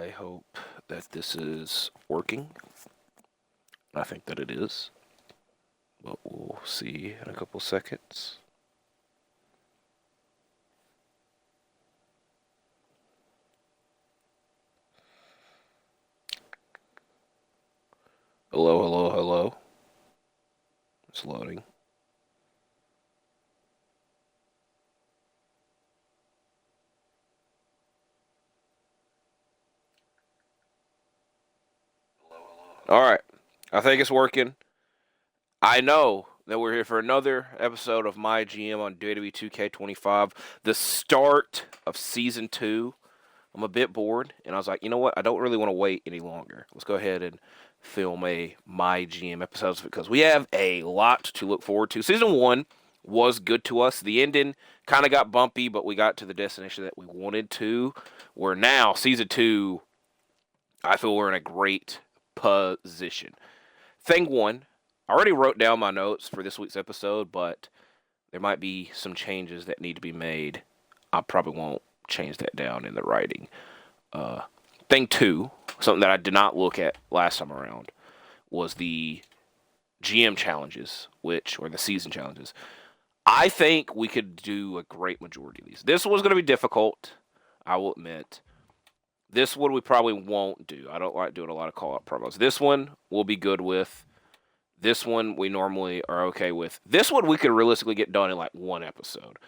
I hope that this is working. I think that it is, but we'll see in a couple seconds. Hello, hello, hello. It's loading. All right. I think it's working. I know that we're here for another episode of MyGM on WWE2K25, the start of Season 2. I'm a bit bored, and I was like, you know what? I don't really want to wait any longer. Let's go ahead and film a MyGM episode because we have a lot to look forward to. Season 1 was good to us. The ending kind of got bumpy, but we got to the destination that we wanted to. Where now, Season 2, I feel we're in a great position. Thing 1, I already wrote down my notes for this week's episode, but there might be some changes that need to be made. I probably won't change that down in the writing. Thing 2, something that I did not look at last time around, was the GM challenges, or the season challenges. I think we could do a great majority of these. This was going to be difficult, I will admit. This one we probably won't do. I don't like doing a lot of call-out promos. This one we'll be good with. This one we normally are okay with. This one we could realistically get done in like one episode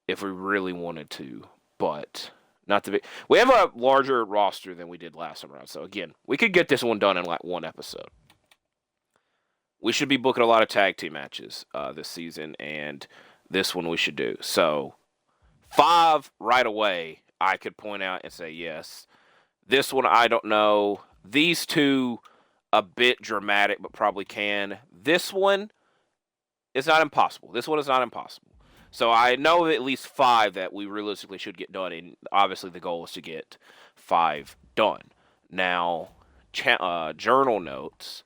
if we really wanted to, but not the big. We have a larger roster than we did last time around, so again, we could get this one done in like one episode. We should be booking a lot of tag team matches this season, and this one we should do. So 5 right away I could point out and say yes. This one, I don't know. These 2, a bit dramatic, but probably can. This one is not impossible. This one is not impossible. So I know at least 5 that we realistically should get done, and obviously the goal is to get 5 done. Now, journal notes.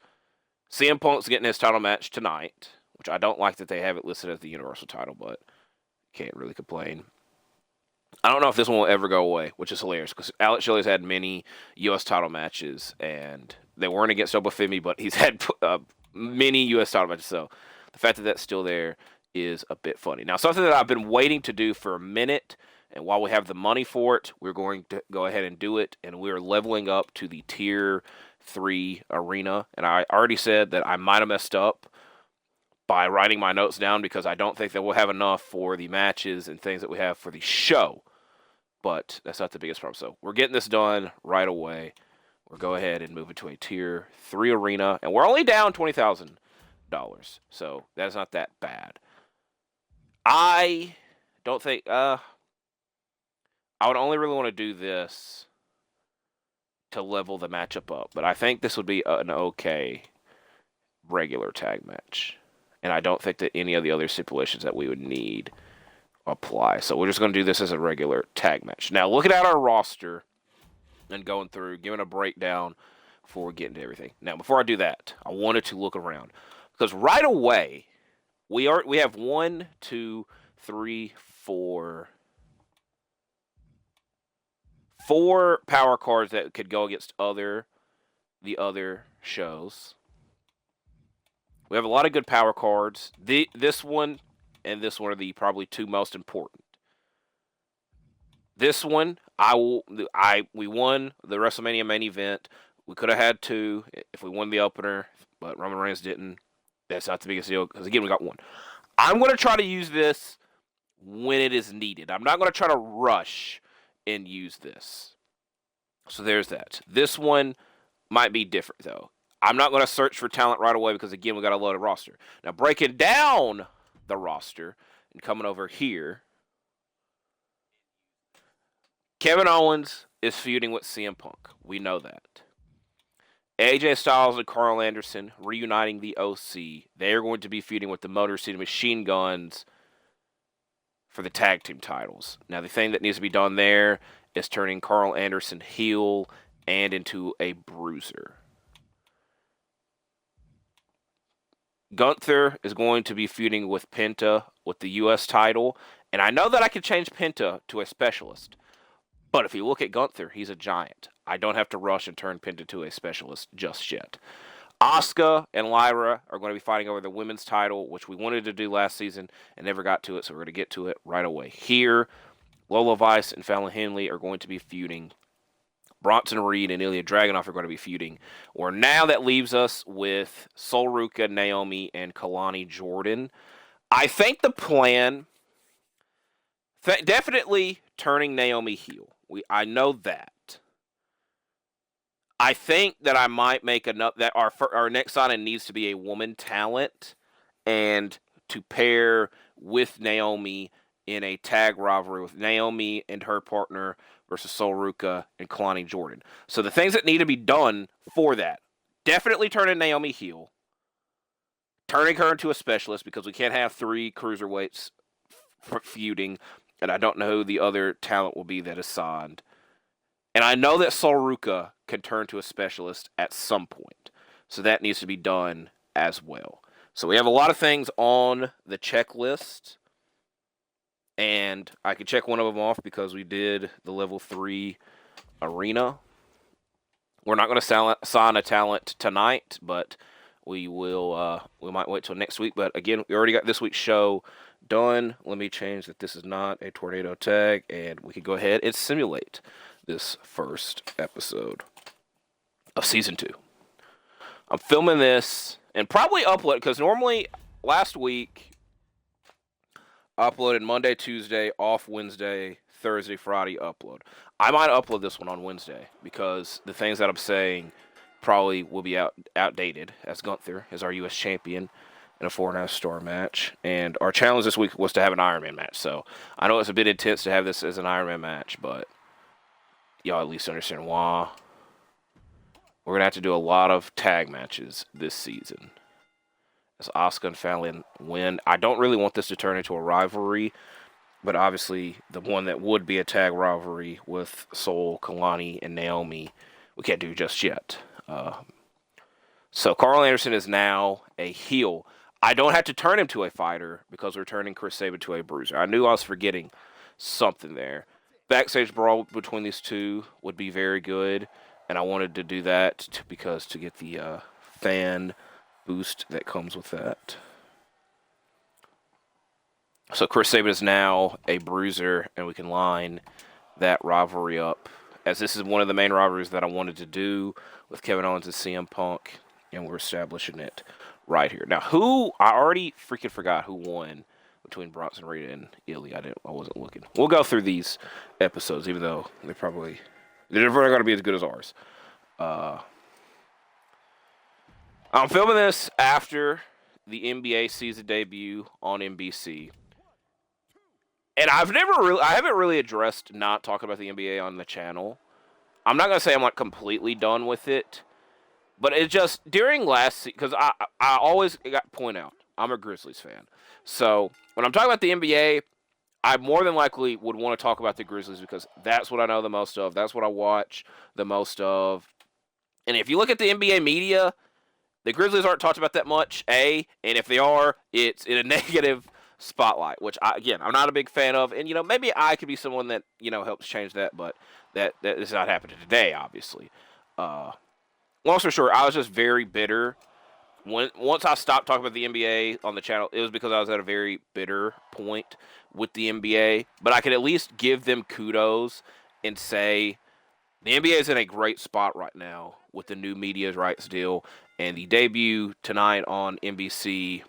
CM Punk's getting his title match tonight, which I don't like that they have it listed as the Universal title, but can't really complain. I don't know if this one will ever go away, which is hilarious because Alex Shelley's had many U.S. title matches, and they weren't against Obafemi, but he's had many U.S. title matches. So the fact that that's still there is a bit funny. Now, something that I've been waiting to do for a minute, and while we have the money for it, we're going to go ahead and do it, and we're leveling up to the Tier 3 arena. And I already said that I might have messed up by writing my notes down because I don't think that we'll have enough for the matches and things that we have for the show. But that's not the biggest problem. So we're getting this done right away. We'll go ahead and move it to a Tier 3 arena. And we're only down $20,000. So that's not that bad. I don't think... I would only really want to do this to level the matchup up. But I think this would be an okay regular tag match. And I don't think that any of the other stipulations that we would need apply. So we're just going to do this as a regular tag match. Now, looking at our roster and going through, giving a breakdown before we get into everything. Now, before I do that, I wanted to look around. Because right away, we have 1, 2, 3, 4 power cards that could go against the other shows. We have a lot of good power cards. This one and this one are the probably 2 most important. This one, we won the WrestleMania main event. We could have had 2 if we won the opener, but Roman Reigns didn't. That's not the biggest deal because again we got 1. I'm going to try to use this when it is needed. I'm not going to try to rush and use this. So there's that. This one might be different though. I'm not going to search for talent right away because again we got a loaded roster. Now breaking down the roster and coming over here, Kevin Owens is feuding with CM Punk. We know that. AJ Styles and Carl Anderson reuniting the OC. They're going to be feuding with the Motor City Machine Guns for the tag team titles. Now the thing that needs to be done there is turning Carl Anderson heel and into a bruiser. Gunther is going to be feuding with Penta with the U.S. title. And I know that I can change Penta to a specialist. But if you look at Gunther, he's a giant. I don't have to rush and turn Penta to a specialist just yet. Asuka and Lyra are going to be fighting over the women's title, which we wanted to do last season and never got to it, so we're going to get to it right away. Here, Lola Vice and Fallon Henley are going to be feuding. Bronson Reed and Ilja Dragunov are going to be feuding. Or now that leaves us with Sol Ruca, Naomi, and Kalani Jordan. I think the plan, definitely turning Naomi heel. I know that. I think that I might make that our next signing needs to be a woman talent, and to pair with Naomi in a tag rivalry with Naomi and her partner versus Sol Ruca and Kalani Jordan. So the things that need to be done for that, definitely turning Naomi heel, turning her into a specialist, because we can't have 3 cruiserweights feuding, and I don't know who the other talent will be that is signed. And I know that Sol Ruca can turn to a specialist at some point. So that needs to be done as well. So we have a lot of things on the checklist. And I can check one of them off because we did the level 3 arena. We're not going to sign a talent tonight, but we will. We might wait till next week. But again, we already got this week's show done. Let me change that this is not a tornado tag, and we can go ahead and simulate this first episode of season 2. I'm filming this and probably upload, because normally last week I uploaded Monday, Tuesday, off Wednesday, Thursday, Friday upload. I might upload this one on Wednesday because the things that I'm saying probably will be outdated, as Gunther is our U.S. champion in a 4.5-star match. And our challenge this week was to have an Ironman match. So I know it's a bit intense to have this as an Ironman match, but y'all at least understand why. We're going to have to do a lot of tag matches this season as Asuka and Fallon win. I don't really want this to turn into a rivalry, but obviously the one that would be a tag rivalry with Sol, Kalani, and Naomi, we can't do just yet. So Carl Anderson is now a heel. I don't have to turn him to a fighter because we're turning Chris Sabin to a bruiser. I knew I was forgetting something there. Backstage brawl between these two would be very good, and I wanted to do that because to get the fan boost that comes with that. So Chris Sabin is now a bruiser, and we can line that rivalry up, as this is one of the main rivalries that I wanted to do with Kevin Owens and CM Punk, and we're establishing it right here. Now, I already freaking forgot who won between Bronson Reed and Ilja. I wasn't looking. We'll go through these episodes, even though they're never going to be as good as ours. I'm filming this after the NBA season debut on NBC. And I haven't really addressed not talking about the NBA on the channel. I'm not going to say I'm like completely done with it, but it just, during last season, because I always got point out, I'm a Grizzlies fan. So when I'm talking about the NBA, I more than likely would want to talk about the Grizzlies because that's what I know the most of. That's what I watch the most of. And if you look at the NBA media, the Grizzlies aren't talked about that much, and if they are, it's in a negative spotlight, which, I'm not a big fan of. And, maybe I could be someone that, helps change that, but that is not happening today, obviously. Long story short, I was just very bitter. Once I stopped talking about the NBA on the channel, it was because I was at a very bitter point with the NBA. But I could at least give them kudos and say the NBA is in a great spot right now with the new media rights deal. And the debut tonight on NBC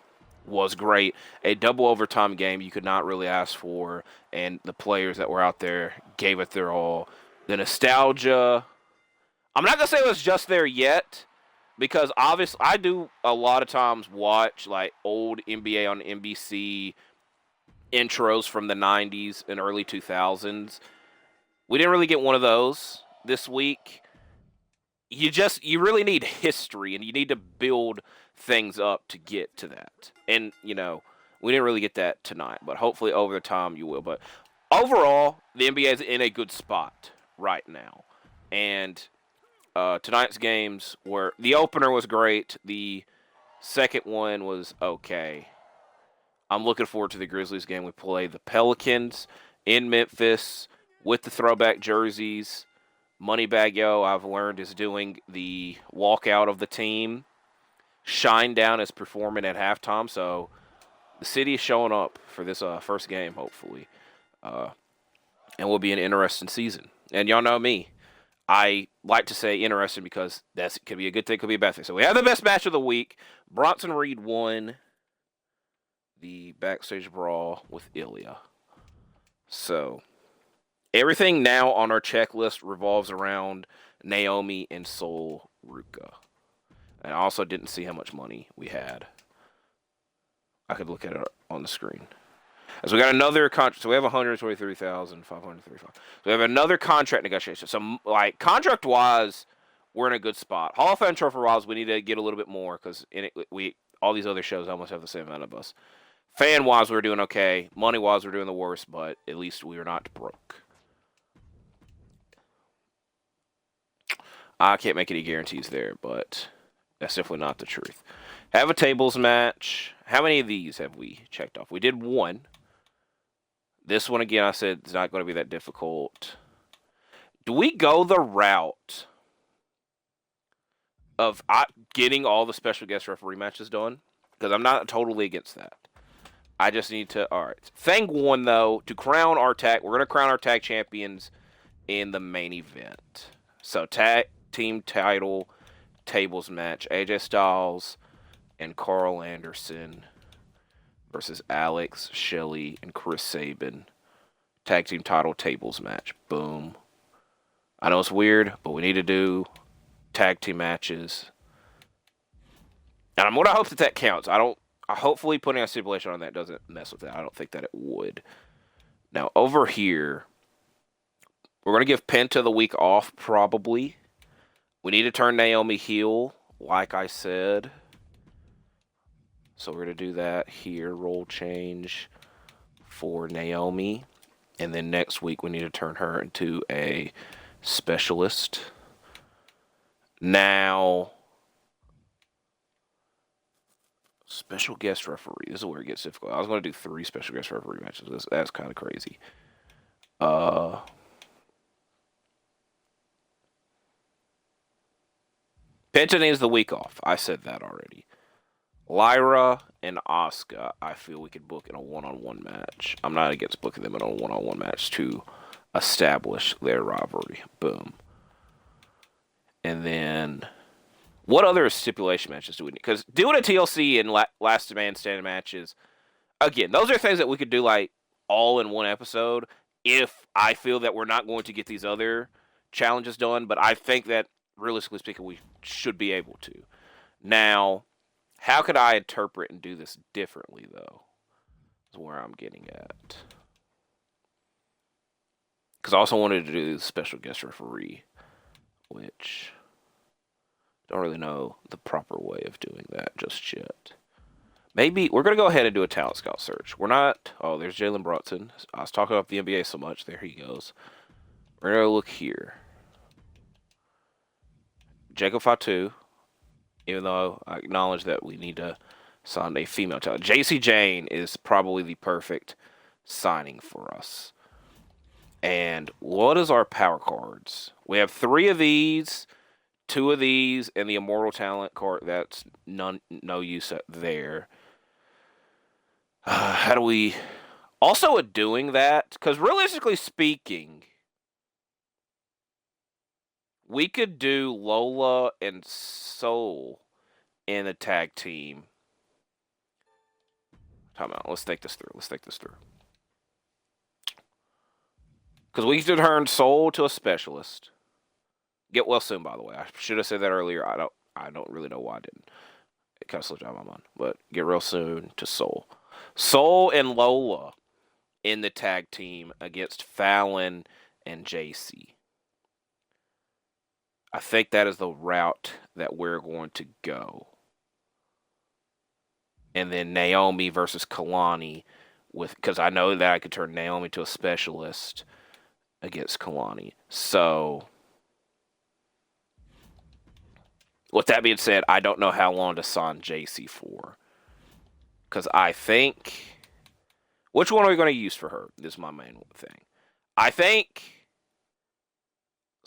was great. A double overtime game you could not really ask for. And the players that were out there gave it their all. The nostalgia, I'm not going to say it was just there yet, because obviously I do a lot of times watch like old NBA on NBC intros from the 90s and early 2000s. We didn't really get one of those this week. You really need history, and you need to build things up to get to that. And, we didn't really get that tonight, but hopefully over the time you will. But overall, the NBA is in a good spot right now. And tonight's games were, the opener was great. The second one was okay. I'm looking forward to the Grizzlies game. We play the Pelicans in Memphis with the throwback jerseys. Moneybag Yo, I've learned, is doing the walkout of the team. Shinedown is performing at halftime, so the city is showing up for this first game, hopefully. And will be an interesting season. And y'all know me. I like to say interesting because that could be a good thing, could be a bad thing. So we have the best match of the week. Bronson Reed won the backstage brawl with Ilja. So everything now on our checklist revolves around Naomi and Sol Ruka. And I also didn't see how much money we had. I could look at it on the screen. So we got another contract. So we have 123,535. So we have another contract negotiation. So like contract-wise, we're in a good spot. Hall of Fame trophy-wise, we need to get a little bit more because we all these other shows almost have the same amount of us. Fan-wise, we're doing okay. Money-wise, we're doing the worst, but at least we are not broke. I can't make any guarantees there, but that's definitely not the truth. Have a tables match. How many of these have we checked off? We did one. This one, again, I said it's not going to be that difficult. Do we go the route of getting all the special guest referee matches done? Because I'm not totally against that. I just need to... All right. Thing one, though, to crown our tag... We're going to crown our tag champions in the main event. So, tag team title tables match. AJ Styles and Carl Anderson versus Alex, Shelley, and Chris Sabin. Tag team title tables match. Boom. I know it's weird, but we need to do tag team matches. And I'm going to hope that counts. Hopefully putting a stipulation on that doesn't mess with that. I don't think that it would. Now, over here, we're going to give Penta the week off, probably. We need to turn Naomi heel, like I said. So we're going to do that here. Role change for Naomi. And then next week, we need to turn her into a specialist. Now, special guest referee. This is where it gets difficult. I was going to do 3 special guest referee matches. That's kind of crazy. Penta needs the week off. I said that already. Lyra and Asuka, I feel we could book in a one-on-one match. I'm not against booking them in a one-on-one match to establish their rivalry. Boom. And then, what other stipulation matches do we need? Because doing a TLC and last man standing matches, again, those are things that we could do like all in one episode if I feel that we're not going to get these other challenges done. But I think that, realistically speaking, we should be able to. Now, how could I interpret and do this differently, though? Is where I'm getting at. Because I also wanted to do the special guest referee, which don't really know the proper way of doing that just yet. Maybe we're going to go ahead and do a talent scout search. We're not... Oh, there's Jalen Brunson. I was talking about the NBA so much. There he goes. We're going to look here. Jacob Fatu. Even though I acknowledge that we need to sign a female talent. JC Jane is probably the perfect signing for us. And what is our power cards? We have 3 of these, 2 of these, and the Immortal Talent card. That's no use there. How do we... Also, with doing that, because realistically speaking, we could do Lola and Soul in a tag team. Time out. Let's think this through. Because we could turn Soul to a specialist. Get well soon, by the way. I should have said that earlier. I don't really know why I didn't. It kind of slipped out of my mind. But get real soon to Soul. Soul and Lola in the tag team against Fallon and JC. I think that is the route that we're going to go. And then Naomi versus Kalani, because I know that I could turn Naomi to a specialist against Kalani. So, with that being said, I don't know how long to sign JC for. Because I think... Which one are we going to use for her? This is my main thing. I think...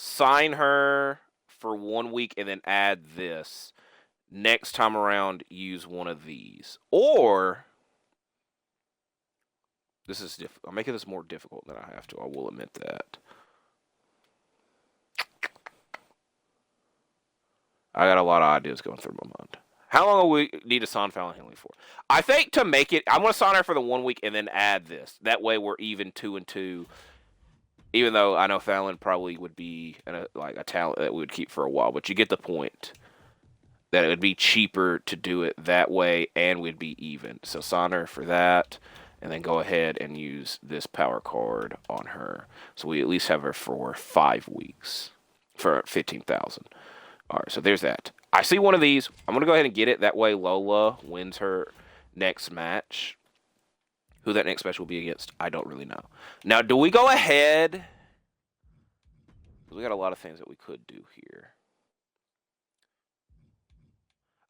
sign her for 1 week and then add this. Next time around, use one of these. Or, this is I'm making this more difficult than I have to. I will admit that. I got a lot of ideas going through my mind. How long will we need to sign Fallon Henley for? I think to make it, I'm going to sign her for the 1 week and then add this. That way we're even 2-2. Even though I know Fallon probably would be a talent that we would keep for a while. But you get the point. That it would be cheaper to do it that way and we'd be even. So sign her for that. And then go ahead and use this power card on her. So we at least have her for 5 weeks. For 15,000. Alright, so there's that. I see one of these. I'm going to go ahead and get it. That way Lola wins her next match. Who that next match will be against, I don't really know. Now, do we go ahead? We got a lot of things that we could do here.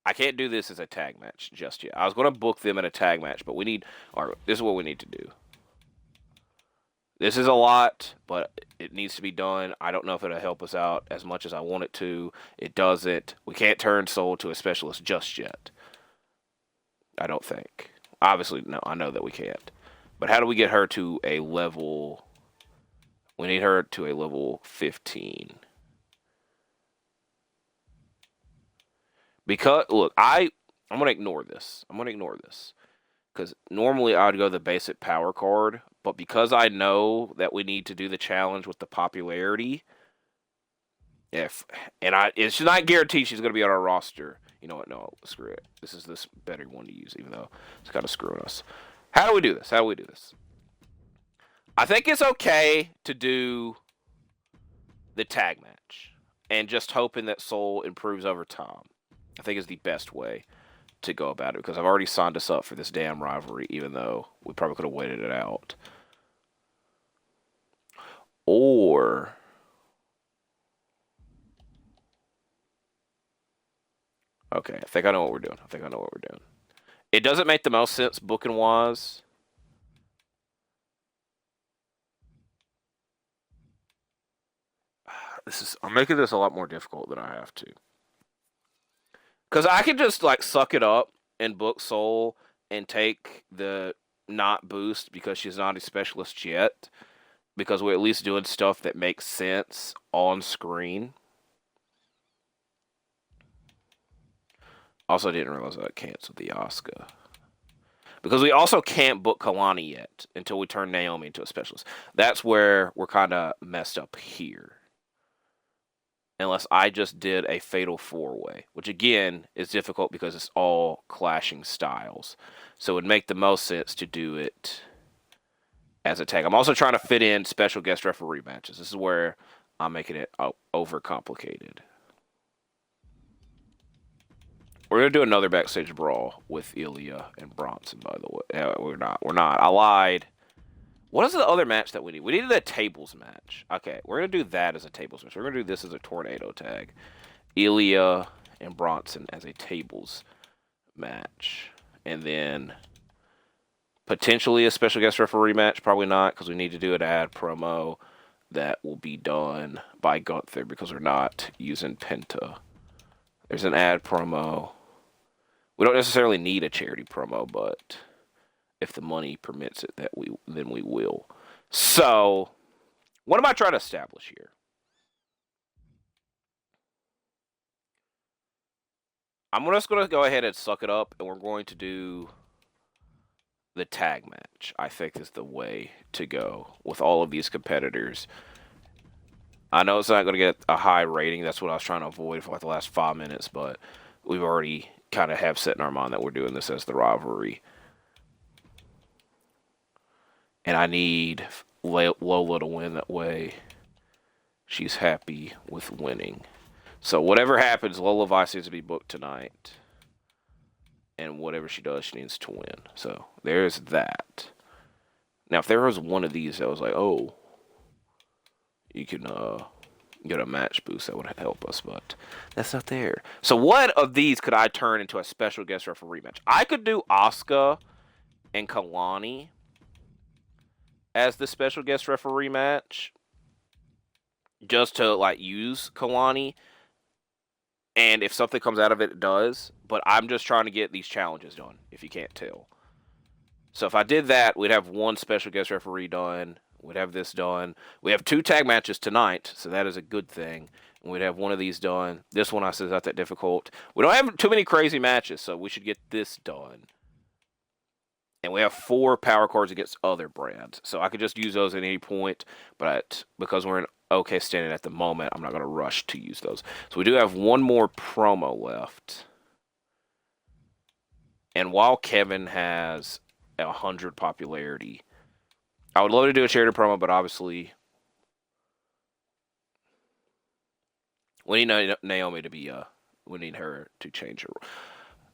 I can't do this as a tag match just yet. I was going to book them in a tag match, but this is what we need to do. This is a lot, but it needs to be done. I don't know if it'll help us out as much as I want it to. It doesn't. We can't turn Soul to a specialist just yet. I don't think. Obviously, no, I know that we can't. But how do we get her to a level... We need her to a level 15. Because, look, I'm going to ignore this. Because normally I would go the basic power card. But because I know that we need to do the challenge with the popularity. It's not guaranteed she's going to be on our roster. You know what? No, screw it. This is this better one to use, even though it's kind of screwing us. How do we do this? I think it's okay to do the tag match. And just hoping that Soul improves over time. I think is the best way to go about it. Because I've already signed us up for this damn rivalry. Even though we probably could have waited it out. Or... Okay, I think I know what we're doing. It doesn't make the most sense booking-wise. I'm making this a lot more difficult than I have to. Because I can just, suck it up and book Soul and take the not boost because she's not a specialist yet. Because we're at least doing stuff that makes sense on screen. Also, didn't realize I canceled the Asuka. Because we also can't book Kalani yet until we turn Naomi into a specialist. That's where we're kind of messed up here. Unless I just did a fatal 4-way. Which, again, is difficult because it's all clashing styles. So it would make the most sense to do it as a tag. I'm also trying to fit in special guest referee matches. This is where I'm making it overcomplicated. We're going to do another backstage brawl with Ilja and Bronson, by the way. We're not. I lied. What is the other match that we need? We needed a tables match. Okay, we're going to do that as a tables match. We're going to do this as a tornado tag. Ilja and Bronson as a tables match. And then potentially a special guest referee match. Probably not, because we need to do an ad promo that will be done by Gunther because we're not using Penta. There's an ad promo. We don't necessarily need a charity promo, but if the money permits it, then we will. So, what am I trying to establish here? I'm just going to go ahead and suck it up, and we're going to do the tag match. I think is the way to go with all of these competitors. I know it's not going to get a high rating. That's what I was trying to avoid for the last 5 minutes, but we've already kind of have set in our mind that we're doing this as the rivalry. And I need Lola to win that way. She's happy with winning. So whatever happens, Lola Vice needs to be booked tonight. And whatever she does, she needs to win. So there's that. Now, if there was one of these that was like, oh, you can get a match boost, that would help us, but that's not there. So what of these could I turn into a special guest referee match? I could do Asuka and Kalani as the special guest referee match. just to like use Kalani. And if something comes out of it, it does. But I'm just trying to get these challenges done, if you can't tell. So if I did that, we'd have one special guest referee done. We'd have this done. We have 2 tag matches tonight, so that is a good thing. And we'd have one of these done. This one I said is not that difficult. We don't have too many crazy matches, so we should get this done. And we have 4 power cards against other brands. So I could just use those at any point, but because we're in okay standing at the moment, I'm not going to rush to use those. So we do have one more promo left. And while Kevin has 100 popularity, I would love to do a charity promo, but obviously we need Naomi to be, we need her to change her.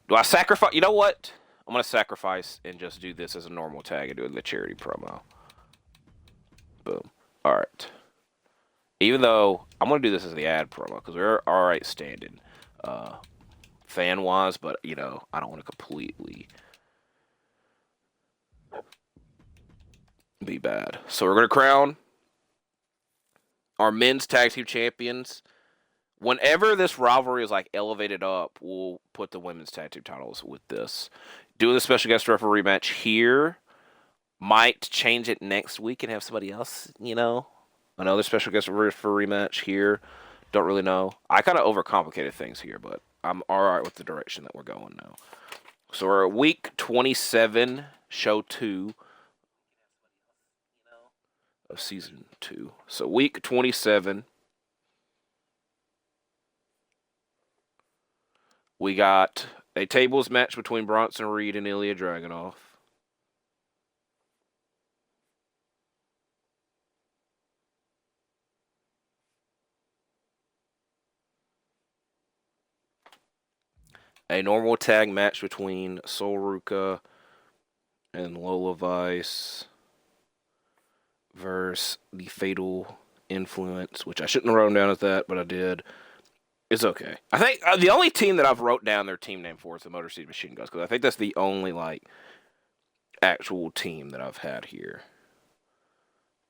Do I sacrifice? You know what? I'm going to sacrifice and just do this as a normal tag and do the charity promo. Boom. All right. Even though I'm going to do this as the ad promo because we're all right standing fan-wise, but, you know, I don't want to completely be bad. So we're going to crown our men's tag team champions. Whenever this rivalry is like elevated up, we'll put the women's tag team titles with this. Do the special guest referee match here. Might change it next week and have somebody else, you know, another special guest referee match here. Don't really know. I kind of overcomplicated things here, but I'm all right with the direction that we're going now. So we're at week 27, show 2 of season 2. So week 27. We got a tables match between Bronson Reed and Ilja Dragunov. A normal tag match between Sol Ruka and Lola Vice versus the Fatal Influence, which I shouldn't have written down as that, but I did. It's okay. I think the only team that I've wrote down their team name for is the Motor City Machine Guns, because I think that's the only, like, actual team that I've had here.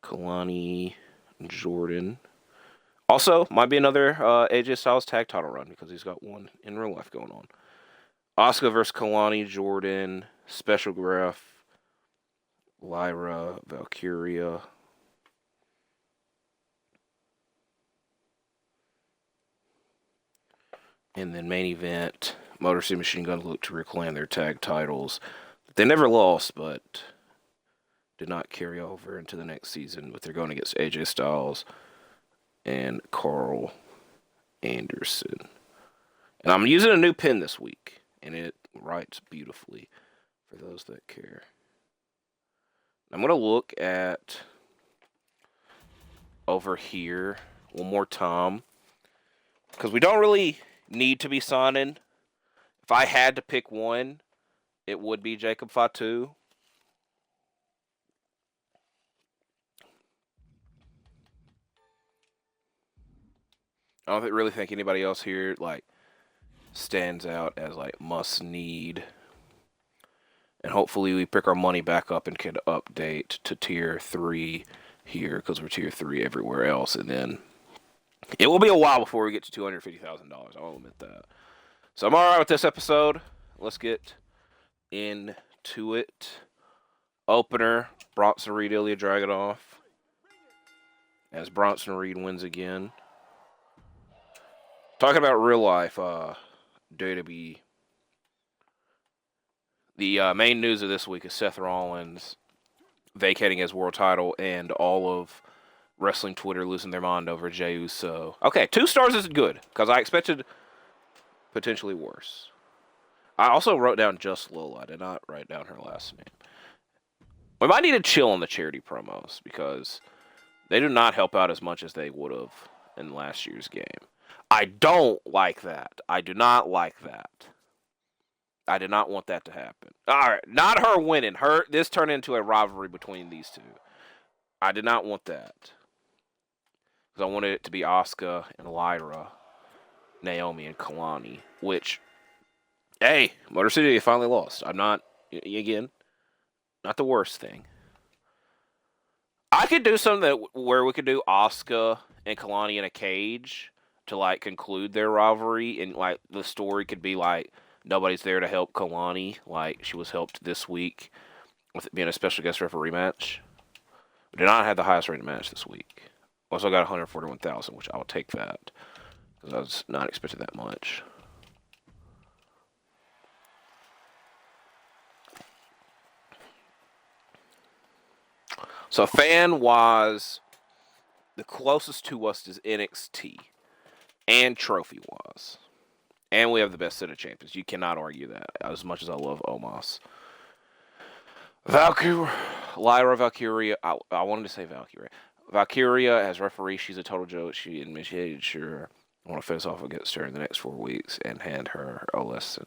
Kalani, Jordan. Also, might be another AJ Styles tag title run, because he's got one in real life going on. Asuka versus Kalani, Jordan, Special Graph, Lyra, Valkyria. And then main event, Motor City Machine Guns look to reclaim their tag titles. They never lost, but did not carry over into the next season. But they're going against AJ Styles and Carl Anderson. And I'm using a new pen this week, and it writes beautifully for those that care. I'm going to look at over here one more time, because we don't really need to be signing. If I had to pick one, it would be Jacob Fatu. I don't really think anybody else here like stands out as like must need. And hopefully we pick our money back up and can update to tier 3 here, because we're tier 3 everywhere else. And then it will be a while before we get to $250,000. I'll admit that. So I'm all right with this episode. Let's get into it. Opener, Bronson Reed, Ilja Dragunov. As Bronson Reed wins again. Talking about real life, WWE. The main news of this week is Seth Rollins vacating his world title and all of wrestling Twitter losing their mind over Jey Uso. Okay, 2 stars is good, because I expected potentially worse. I also wrote down just Lola. I did not write down her last name. We might need to chill on the charity promos, because they do not help out as much as they would have in last year's game. I don't like that. I do not like that. I did not want that to happen. All right, not her winning. This turned into a rivalry between these two. I did not want that, because I wanted it to be Asuka and Lyra, Naomi and Kalani. Which, hey, Motor City finally lost. I'm not, again, not the worst thing. I could do something where we could do Asuka and Kalani in a cage to like conclude their rivalry, and like the story could be like nobody's there to help Kalani, like she was helped this week with it being a special guest referee match. We did not have the highest rated match this week. Also got 141,000, which I will take that because I was not expecting that much. So fan-wise, the closest to us is NXT, and trophy-wise. And we have the best set of champions. You cannot argue that, as much as I love Omos. Lyra Valkyria, I wanted to say Valkyria. Valkyria as referee, she's a total joke. She initiated, sure. I want to face off against her in the next 4 weeks and hand her a lesson.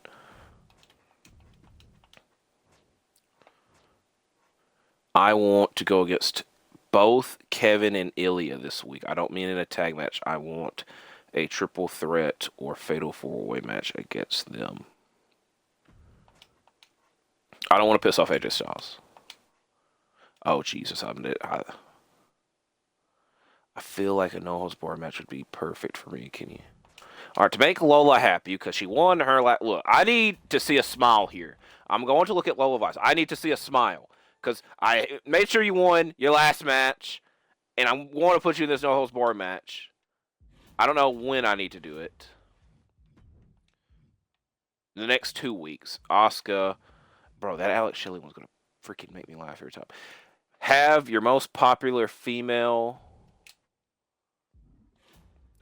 I want to go against both Kevin and Ilya this week. I don't mean in a tag match. I want a triple threat or fatal 4-way match against them. I don't want to piss off AJ Styles. Oh, Jesus. I feel like a no-holds-barred match would be perfect for me. Can you? All right, to make Lola happy, because she won her last... Look, I need to see a smile here. I'm going to look at Lola Vice. I need to see a smile. Because I made sure you won your last match, and I want to put you in this no-holds-barred match. I don't know when I need to do it. The next 2 weeks. Asuka. Bro, that Alex Shelley one's going to freaking make me laugh every time. Have your most popular female...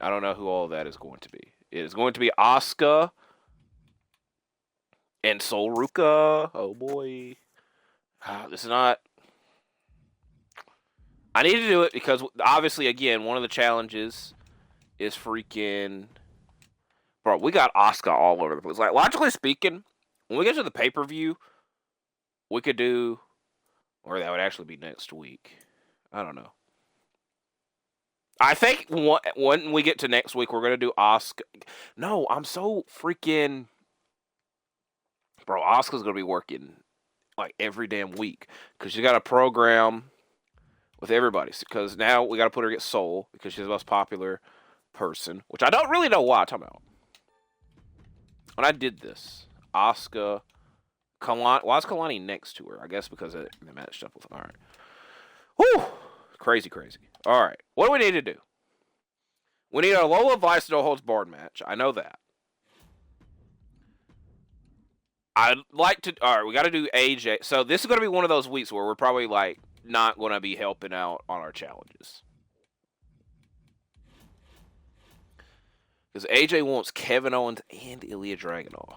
I don't know who all that is going to be. It is going to be Asuka and Sol Ruka. Oh, boy. This is not... I need to do it because, obviously, again, one of the challenges is freaking... Bro, we got Asuka all over the place. Like, logically speaking, when we get to the pay-per-view, we could do... Or that would actually be next week. I don't know. I think when we get to next week, we're going to do Asuka. No, I'm so freaking... Bro, Asuka's going to be working like every damn week because she got a program with everybody. Because now we got to put her against Soul because she's the most popular person, which I don't really know why I'm talking about. When I did this, Asuka, Kalani, why is Kalani next to her? I guess because they matched up with. All right. Whew. Crazy, crazy. All right. What do we need to do? We need a Lola Vice no holds barred match. I know that. I'd like to... All right, we got to do AJ. So this is going to be one of those weeks where we're probably, like, not going to be helping out on our challenges. Because AJ wants Kevin Owens and Ilja Dragunov.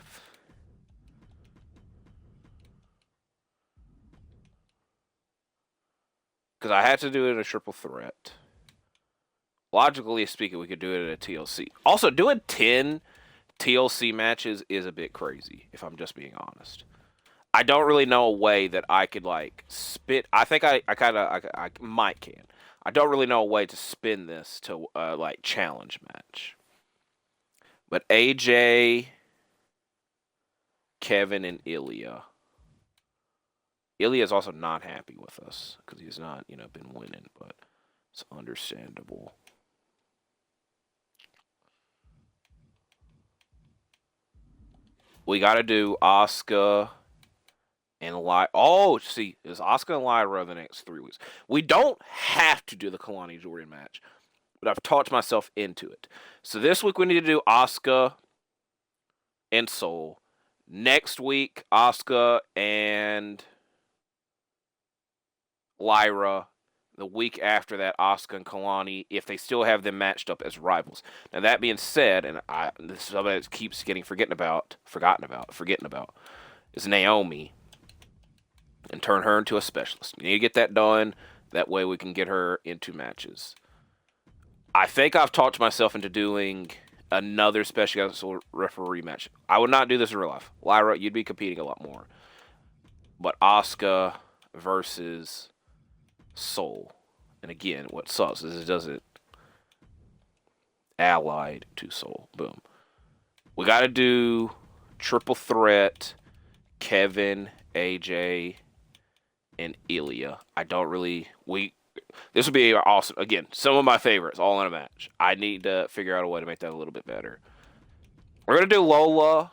Because I had to do it in a triple threat. Logically speaking, we could do it at a TLC. Also, doing 10... TLC matches is a bit crazy, if I'm just being honest. I don't really know a way that I could, like, spit... I think I might can. I don't really know a way to spin this to, like, challenge match. But AJ, Kevin, and Ilya. Ilya is also not happy with us, because he's not, you know, been winning, but it's understandable. We got to do Asuka and Lyra. Oh, see, it's Asuka and Lyra the next 3 weeks. We don't have to do the Kalani Jordan match, but I've talked myself into it. So this week we need to do Asuka and Soul. Next week, Asuka and Lyra. The week after that, Asuka and Kalani, if they still have them matched up as rivals. Now, that being said, and this is something that keeps getting forgotten about, is Naomi, and turn her into a specialist. You need to get that done. That way we can get her into matches. I think I've talked myself into doing another special guest referee match. I would not do this in real life. Lyra, you'd be competing a lot more. But Asuka versus Soul. And again, what sucks is it doesn't allied to Soul. Boom. We got to do triple threat, Kevin, AJ, and Ilya. I don't really... This would be awesome. Again, some of my favorites all in a match. I need to figure out a way to make that a little bit better. We're going to do Lola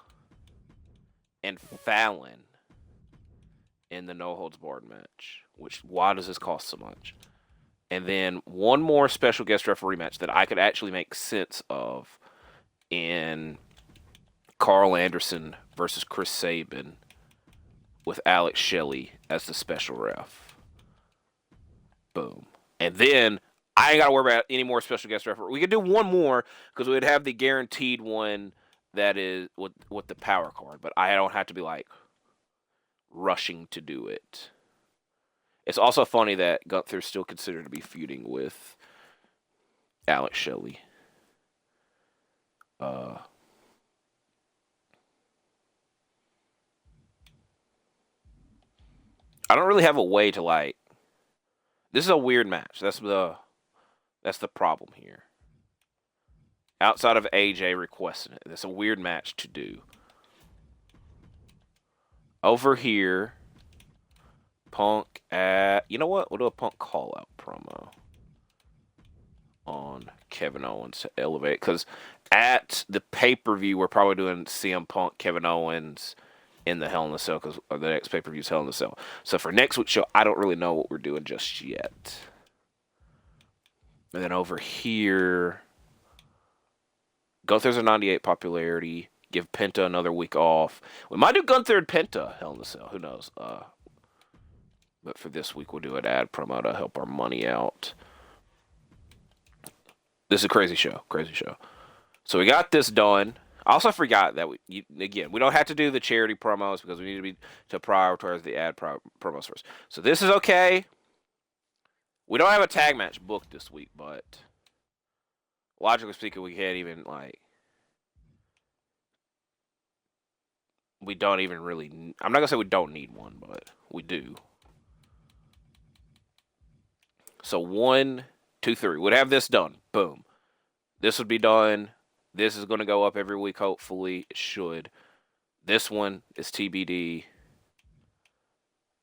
and Fallon in the No Holds Barred match. Which, why does this cost so much? And then one more special guest referee match that I could actually make sense of in Carl Anderson versus Chris Sabin with Alex Shelley as the special ref. Boom. And then I ain't got to worry about any more special guest referee. We could do one more because we would have the guaranteed one that is with the power card. But I don't have to be like rushing to do it. It's also funny that Gunther's still considered to be feuding with Alex Shelley. I don't really have a way to like. This is a weird match. That's the problem here. Outside of AJ requesting it, it's a weird match to do. Over here, Punk at... You know what? We'll do a Punk call-out promo on Kevin Owens to elevate. Because at the pay-per-view, we're probably doing CM Punk, Kevin Owens in the Hell in a Cell. Because the next pay-per-view is Hell in a Cell. So for next week's show, I don't really know what we're doing just yet. And then over here, Gunther's a 98 popularity. Give Penta another week off. We might do Gunther and Penta Hell in a Cell. Who knows? But for this week, we'll do an ad promo to help our money out. This is a crazy show. Crazy show. So we got this done. I also forgot that we don't have to do the charity promos because we need to prioritize the ad promos first. So this is okay. We don't have a tag match booked this week, but logically speaking, we can't even like. We don't even really. I'm not gonna say we don't need one, but we do. So 1, 2, 3. We'd have this done. Boom. This would be done. This is going to go up every week, hopefully. It should. This one is TBD.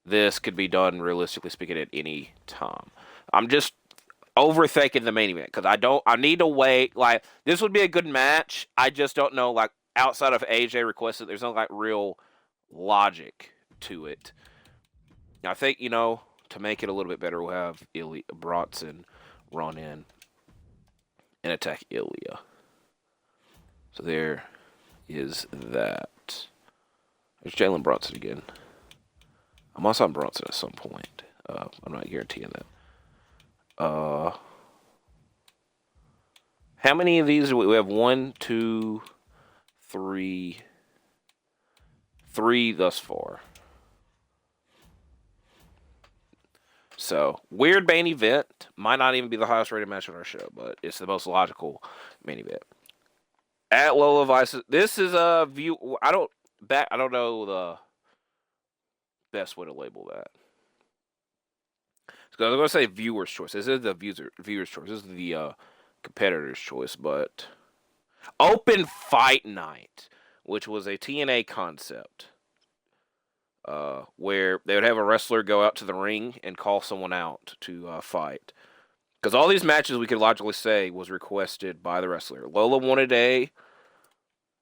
This could be done, realistically speaking, at any time. I'm just overthinking the main event because I need to wait. Like, this would be a good match. I just don't know, like, outside of AJ requested, there's no, like, real logic to it. I think, to make it a little bit better, we'll have Bronson run in and attack Ilja. So there is that. There's Jalen Bronson again. I must have Bronson at some point. I'm not guaranteeing that. How many of these do we have? 1, 2, 3. 3 thus far. So, weird main event. Might not even be the highest rated match on our show, but it's the most logical main event. At Lola Vices, this is a view. I don't know the best way to label that. So I'm going to say viewer's choice. This is the viewer's choice. This is the competitor's choice, but Open Fight Night, which was a TNA concept. Where they would have a wrestler go out to the ring and call someone out to fight. Because all these matches, we could logically say, was requested by the wrestler. Lola wanted a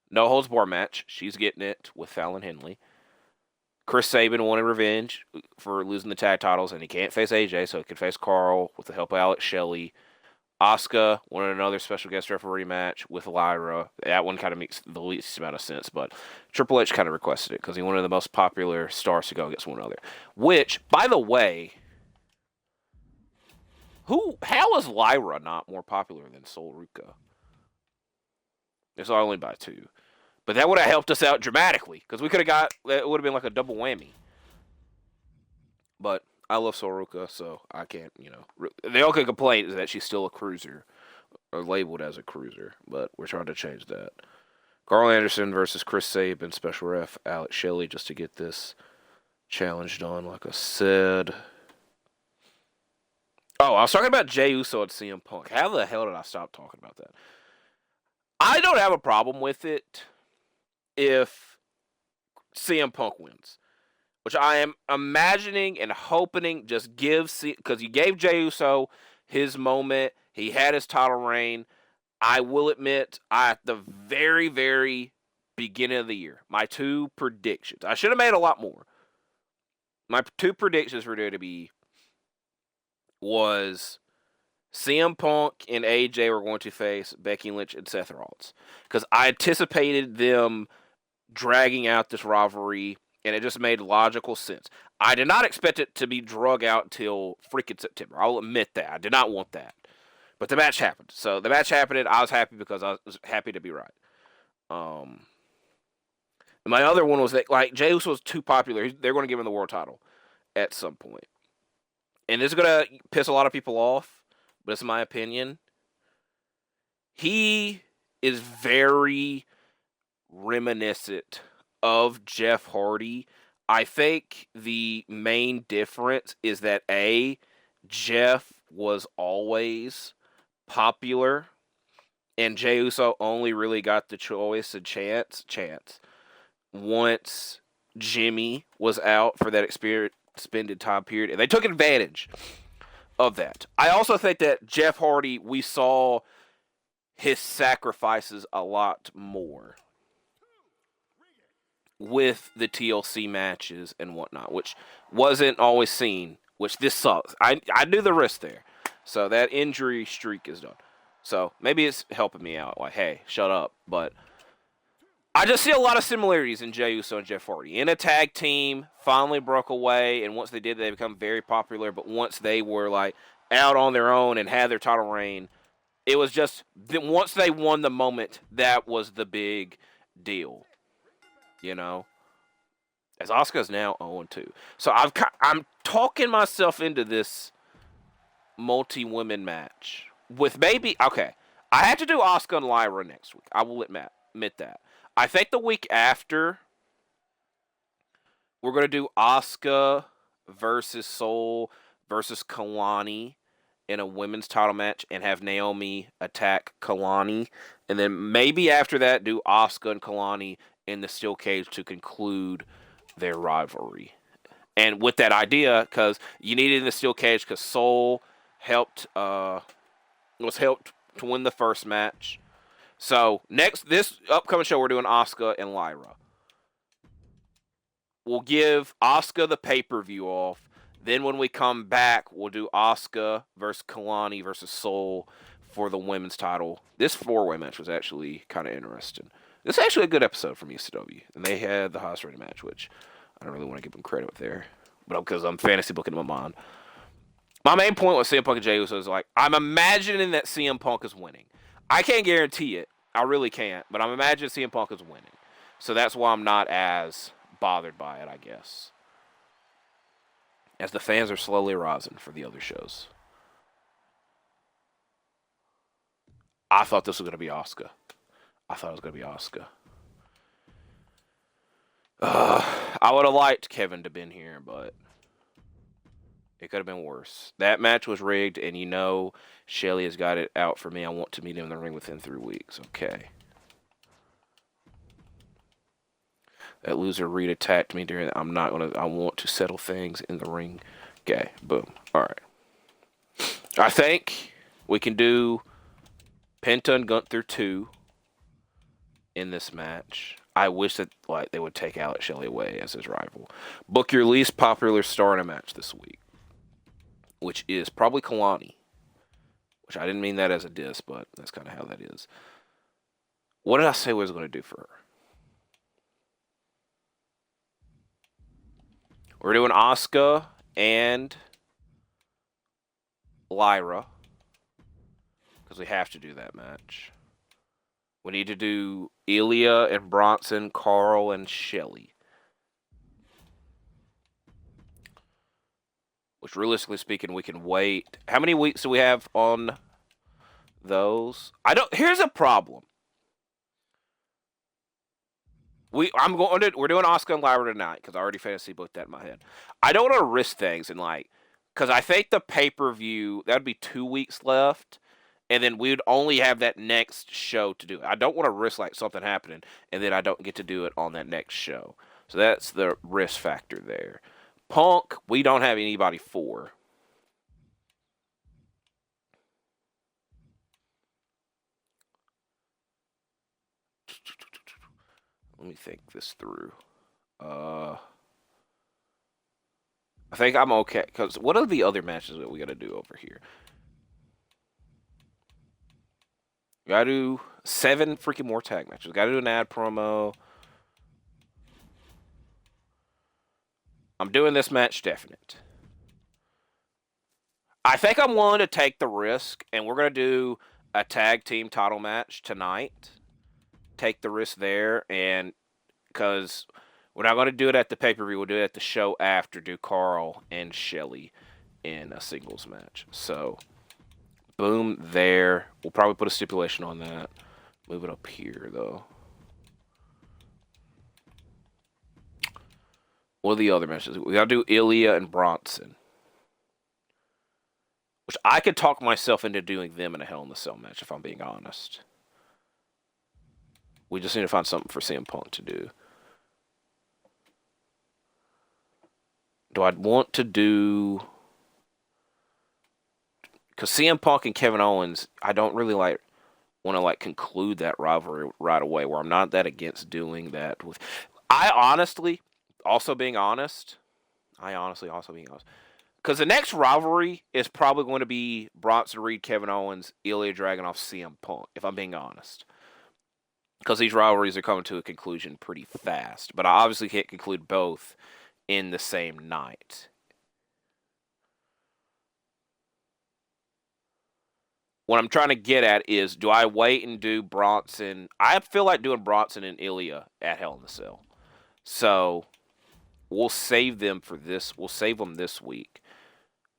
no holds bar match. She's getting it with Fallon Henley. Chris Sabin wanted revenge for losing the tag titles, and he can't face AJ, so he could face Carl with the help of Alex Shelley. Asuka wanted another special guest referee match with Lyra. That one kind of makes the least amount of sense, but Triple H kind of requested it because he wanted the most popular stars to go against one another. Which, by the way, how is Lyra not more popular than Sol Ruka? It's only by 2. But that would have helped us out dramatically because we could have it would have been like a double whammy. But I love Soroka, so I can't, The only complaint is that she's still a cruiser, or labeled as a cruiser, but we're trying to change that. Carl Anderson versus Chris Sabin, special ref Alex Shelley, just to get this challenge done, like I said. Oh, I was talking about Jey Uso and CM Punk. How the hell did I stop talking about that? I don't have a problem with it if CM Punk wins. which I am imagining and hoping just gives, because you gave Jey Uso his moment. He had his title reign. I will admit, at the very, very beginning of the year, my 2 predictions, I should have made a lot more. My 2 predictions for WWE was CM Punk and AJ were going to face Becky Lynch and Seth Rollins, because I anticipated them dragging out this rivalry, and it just made logical sense. I did not expect it to be drug out until freaking September. I'll admit that. I did not want that. But the match happened. So the match happened, and I was happy because I was happy to be right. My other one was that, like, Jey Uso was too popular. They're going to give him the world title at some point. And this is going to piss a lot of people off, but it's my opinion. He is very reminiscent of Jeff Hardy. I think the main difference is that Jeff was always popular, and Jey Uso only really got the choice and chance once Jimmy was out for that extended time period, and they took advantage of that. I also think that Jeff Hardy, we saw his sacrifices a lot more with the TLC matches and whatnot, which wasn't always seen, which this sucks. I knew the risk there. So that injury streak is done. So maybe it's helping me out. Like, hey, shut up. But I just see a lot of similarities in Jey Uso and Jeff Hardy. In a tag team, finally broke away, and once they did, they become very popular. But once they were, like, out on their own and had their title reign, it was just, once they won the moment, that was the big deal. You know, as Asuka's now 0-2. So I'm talking myself into this multi-women match with maybe, okay, I had to do Asuka and Lyra next week. I will admit that. I think the week after, we're going to do Asuka versus Soul versus Kalani in a women's title match and have Naomi attack Kalani. And then maybe after that, do Asuka and Kalani in the steel cage to conclude their rivalry. And with that idea, because you needed in the steel cage, because Soul was helped to win the first match. So this upcoming show, we're doing Asuka and Lyra. We'll give Asuka the pay-per-view off. Then when we come back, we'll do Asuka versus Kalani versus Soul for the women's title. This 4-way match was actually kind of interesting. This is actually a good episode from ECW. And they had the highest rated match, which I don't really want to give them credit there. But because I'm fantasy booking in my mind. My main point with CM Punk and Jey Uso is, like, I'm imagining that CM Punk is winning. I can't guarantee it. I really can't. But I'm imagining CM Punk is winning. So that's why I'm not as bothered by it, I guess. As the fans are slowly rising for the other shows. I thought this was going to be Asuka. I would have liked Kevin to been here, but it could have been worse. That match was rigged, and you know Shelly has got it out for me. I want to meet him in the ring within 3 weeks. Okay. That loser Reed attacked me during that. I want to settle things in the ring. Okay, boom. All right. I think we can do Penta and Gunther 2 in this match. I wish that, like, they would take Alex Shelley away as his rival. Book your least popular star in a match this week, which is probably Kalani. Which I didn't mean that as a diss, but that's kind of how that is. What did I say I was going to do for her? We're doing Asuka and Lyra, because we have to do that match. We need to do Ilja and Bronson, Carl and Shelly. Which, realistically speaking, we can wait. How many weeks do we have on those? Here's a problem. We're doing Asuka and Lyra tonight because I already fantasy booked that in my head. I don't want to risk things and, like, because I think the pay-per-view, that would be 2 weeks left, and then we would only have that next show to do it. I don't want to risk, like, something happening and then I don't get to do it on that next show. So that's the risk factor there. Punk, we don't have anybody for. Let me think this through. I think I'm okay. Because what are the other matches that we got to do over here? We got to do 7 freaking more tag matches. Got to do an ad promo. I'm doing this match definite. I think I'm willing to take the risk, and we're going to do a tag team title match tonight. Take the risk there, and because we're not going to do it at the pay-per-view, we'll do it at the show after, do Carl and Shelly in a singles match. So, boom, there. We'll probably put a stipulation on that. Move it up here, though. What are the other matches? We got to do Ilya and Bronson. Which I could talk myself into doing them in a Hell in a Cell match, if I'm being honest. We just need to find something for CM Punk to do. Do I want to do... Because CM Punk and Kevin Owens, I don't really want to conclude that rivalry right away, where I'm not that against doing that with... I honestly, also being honest, because the next rivalry is probably going to be Bronson Reed, Kevin Owens, Ilja Dragunov, CM Punk, if I'm being honest. Because these rivalries are coming to a conclusion pretty fast. But I obviously can't conclude both in the same night. What I'm trying to get at is, do I wait and do Bronson? I feel like doing Bronson and Ilya at Hell in a Cell. So, we'll save them for this. We'll save them this week.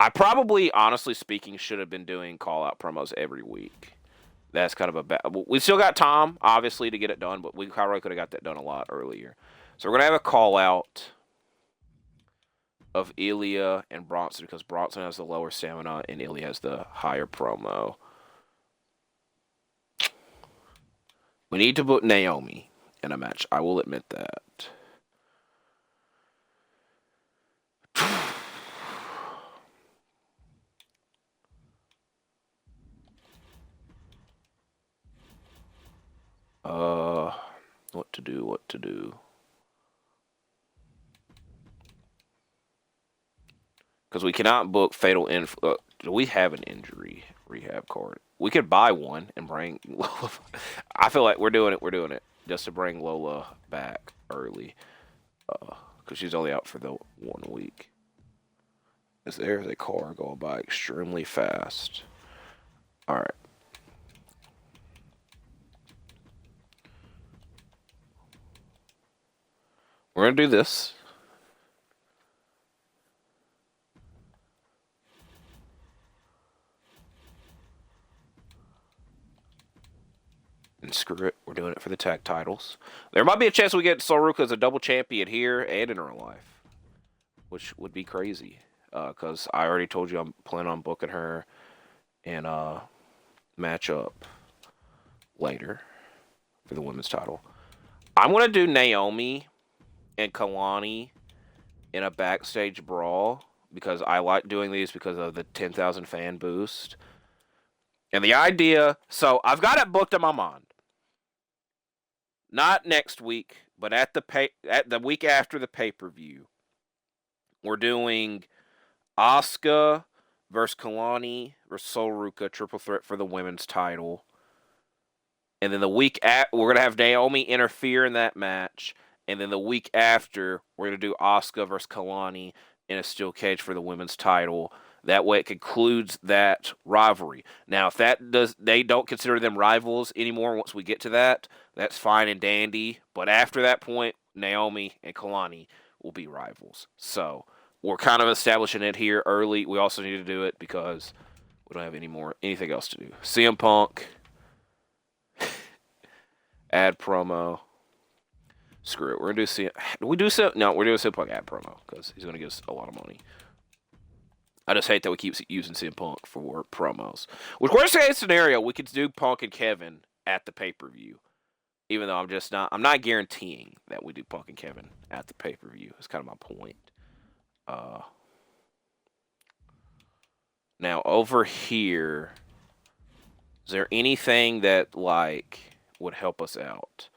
I probably, honestly speaking, should have been doing call-out promos every week. That's kind of a bad... We still got time, obviously, to get it done, but we probably could have got that done a lot earlier. So we're going to have a call-out of Ilya and Bronson, because Bronson has the lower stamina and Ilya has the higher promo. We need to put Naomi in a match. I will admit that. What to do. Because we cannot book Fatal Influence. Do we have an injury rehab card? We could buy one and bring Lola. I feel like we're doing it just to bring Lola back early. Because she's only out for the 1 week. There's a car going by extremely fast. Alright. We're going to do this. And screw it, we're doing it for the tag titles. There might be a chance we get Soruka as a double champion here and in real life. Which would be crazy. Because I already told you I'm planning on booking her in a matchup later for the women's title. I'm going to do Naomi and Kalani in a backstage brawl, because I like doing these because of the 10,000 fan boost. And the idea, so I've got it booked in my mind. Not next week, but at the week after the pay-per-view. We're doing Asuka versus Kalani versus Soruka, triple threat for the women's title. And then the week we're going to have Naomi interfere in that match. And then the week after, we're going to do Asuka versus Kalani in a steel cage for the women's title. That way it concludes that rivalry. Now, if they don't consider them rivals anymore once we get to that, that's fine and dandy. But after that point, Naomi and Kalani will be rivals. So, we're kind of establishing it here early. We also need to do it because we don't have anything else to do. CM Punk. Ad promo. Screw it. We're going to do No, we're doing CM Punk ad promo because he's going to give us a lot of money. I just hate that we keep using CM Punk for promos. With worst case scenario, we could do Punk and Kevin at the pay-per-view. Even though I'm not guaranteeing that we do Punk and Kevin at the pay-per-view. That's kind of my point. Now over here, is there anything that like would help us out?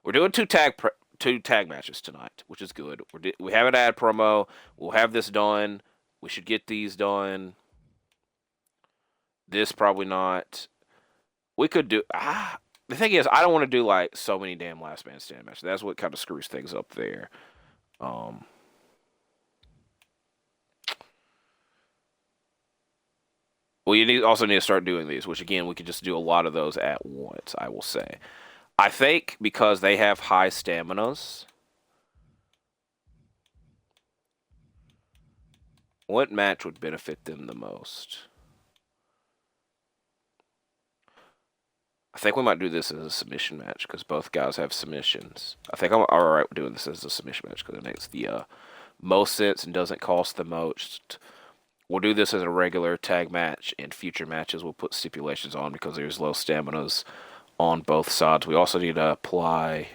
We're doing two tag matches tonight, which is good. We have an ad promo. We'll have this done. We should get these done. This probably not. We could do. The thing is, I don't want to do like so many damn last man stand matches. That's what kind of screws things up there. Well, you also need to start doing these, which again, we could just do a lot of those at once, I will say. I think because they have high staminas, what match would benefit them the most? I think we might do this as a submission match because both guys have submissions. I think I'm alright with doing this as a submission match because it makes the most sense and doesn't cost the most. We'll do this as a regular tag match. In future matches, we'll put stipulations on because there's low staminas on both sides. We also need to apply.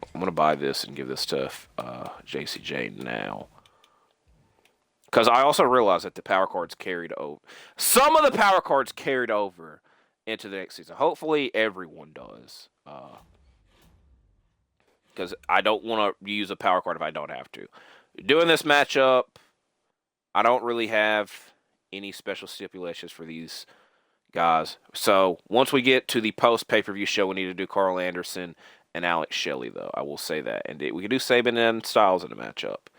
I'm going to buy this and give this to JCJ now. Because I also realized that the power cards carried over. Some of the power cards carried over into the next season. Hopefully everyone does. Because I don't want to use a power card if I don't have to. Doing this matchup, I don't really have any special stipulations for these guys. So once we get to the post pay-per-view show, we need to do Carl Anderson and Alex Shelley, though. I will say that. And we can do Sabin and Styles in a matchup.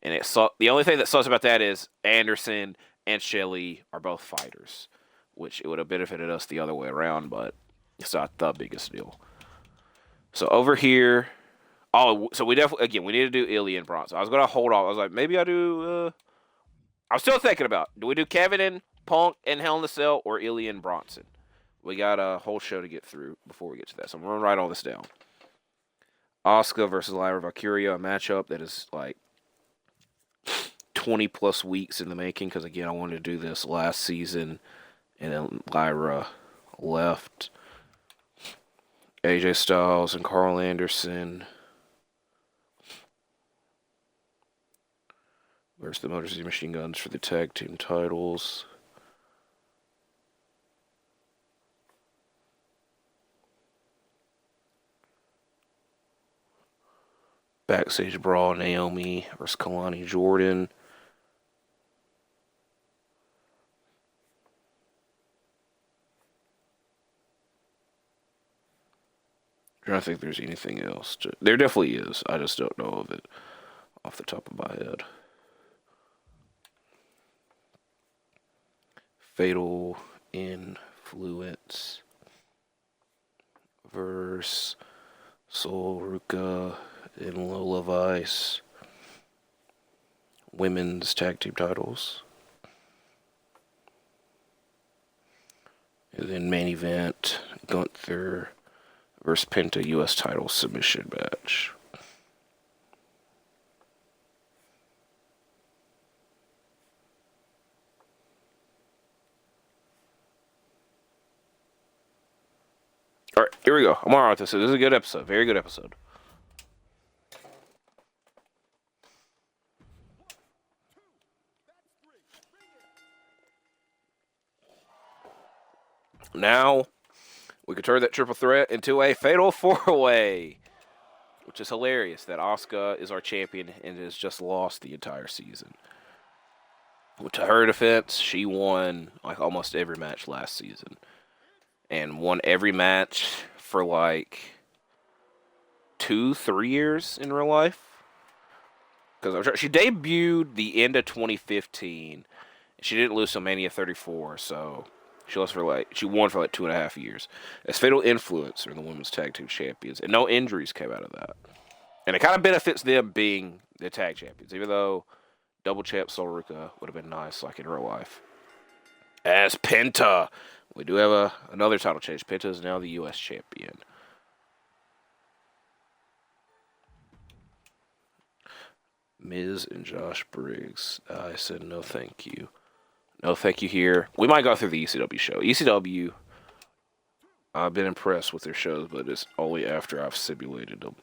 And the only thing that sucks about that is Anderson and Shelley are both fighters, which it would have benefited us the other way around, but it's not the biggest deal. So over here, so we definitely, again, we need to do Ilja and Bronson. I was going to hold off. I was like, maybe I do, I'm still thinking about, do we do Kevin and Punk and Hell in a Cell or Ilja and Bronson? We got a whole show to get through before we get to that, so I'm going to write all this down. Asuka versus Lyra Valkyria, a matchup that is like 20 plus weeks in the making, because again, I wanted to do this last season, and then Lyra left. AJ Styles and Carl Anderson versus the Motor City Machine Guns for the tag team titles. Backstage Brawl, Naomi versus Kalani Jordan. I don't think there's anything else. There definitely is. I just don't know of it off the top of my head. Fatal Influence versus Sol Ruka and Lola Vice. Women's tag team titles. And then main event, Gunther versus Penta U.S. title submission match. All right, here we go. I'm all right with this. This is a good episode. Very good episode. Now, we could turn that triple threat into a fatal four-way, which is hilarious that Asuka is our champion and has just lost the entire season. To her defense, she won like almost every match last season and won every match for like 2-3 years in real life. Because she debuted the end of 2015. She didn't lose till Mania 34, so she won for like 2.5 years. As Fatal Influence are the women's tag team champions, and no injuries came out of that. And it kind of benefits them being the tag champions, even though double champ Sol Ruka would have been nice, like in real life. As Penta, we do have another title change. Penta is now the U.S. champion. Miz and Josh Briggs. I said no thank you. No thank you here. We might go through the ECW show. ECW, I've been impressed with their shows, but it's only after I've simulated them.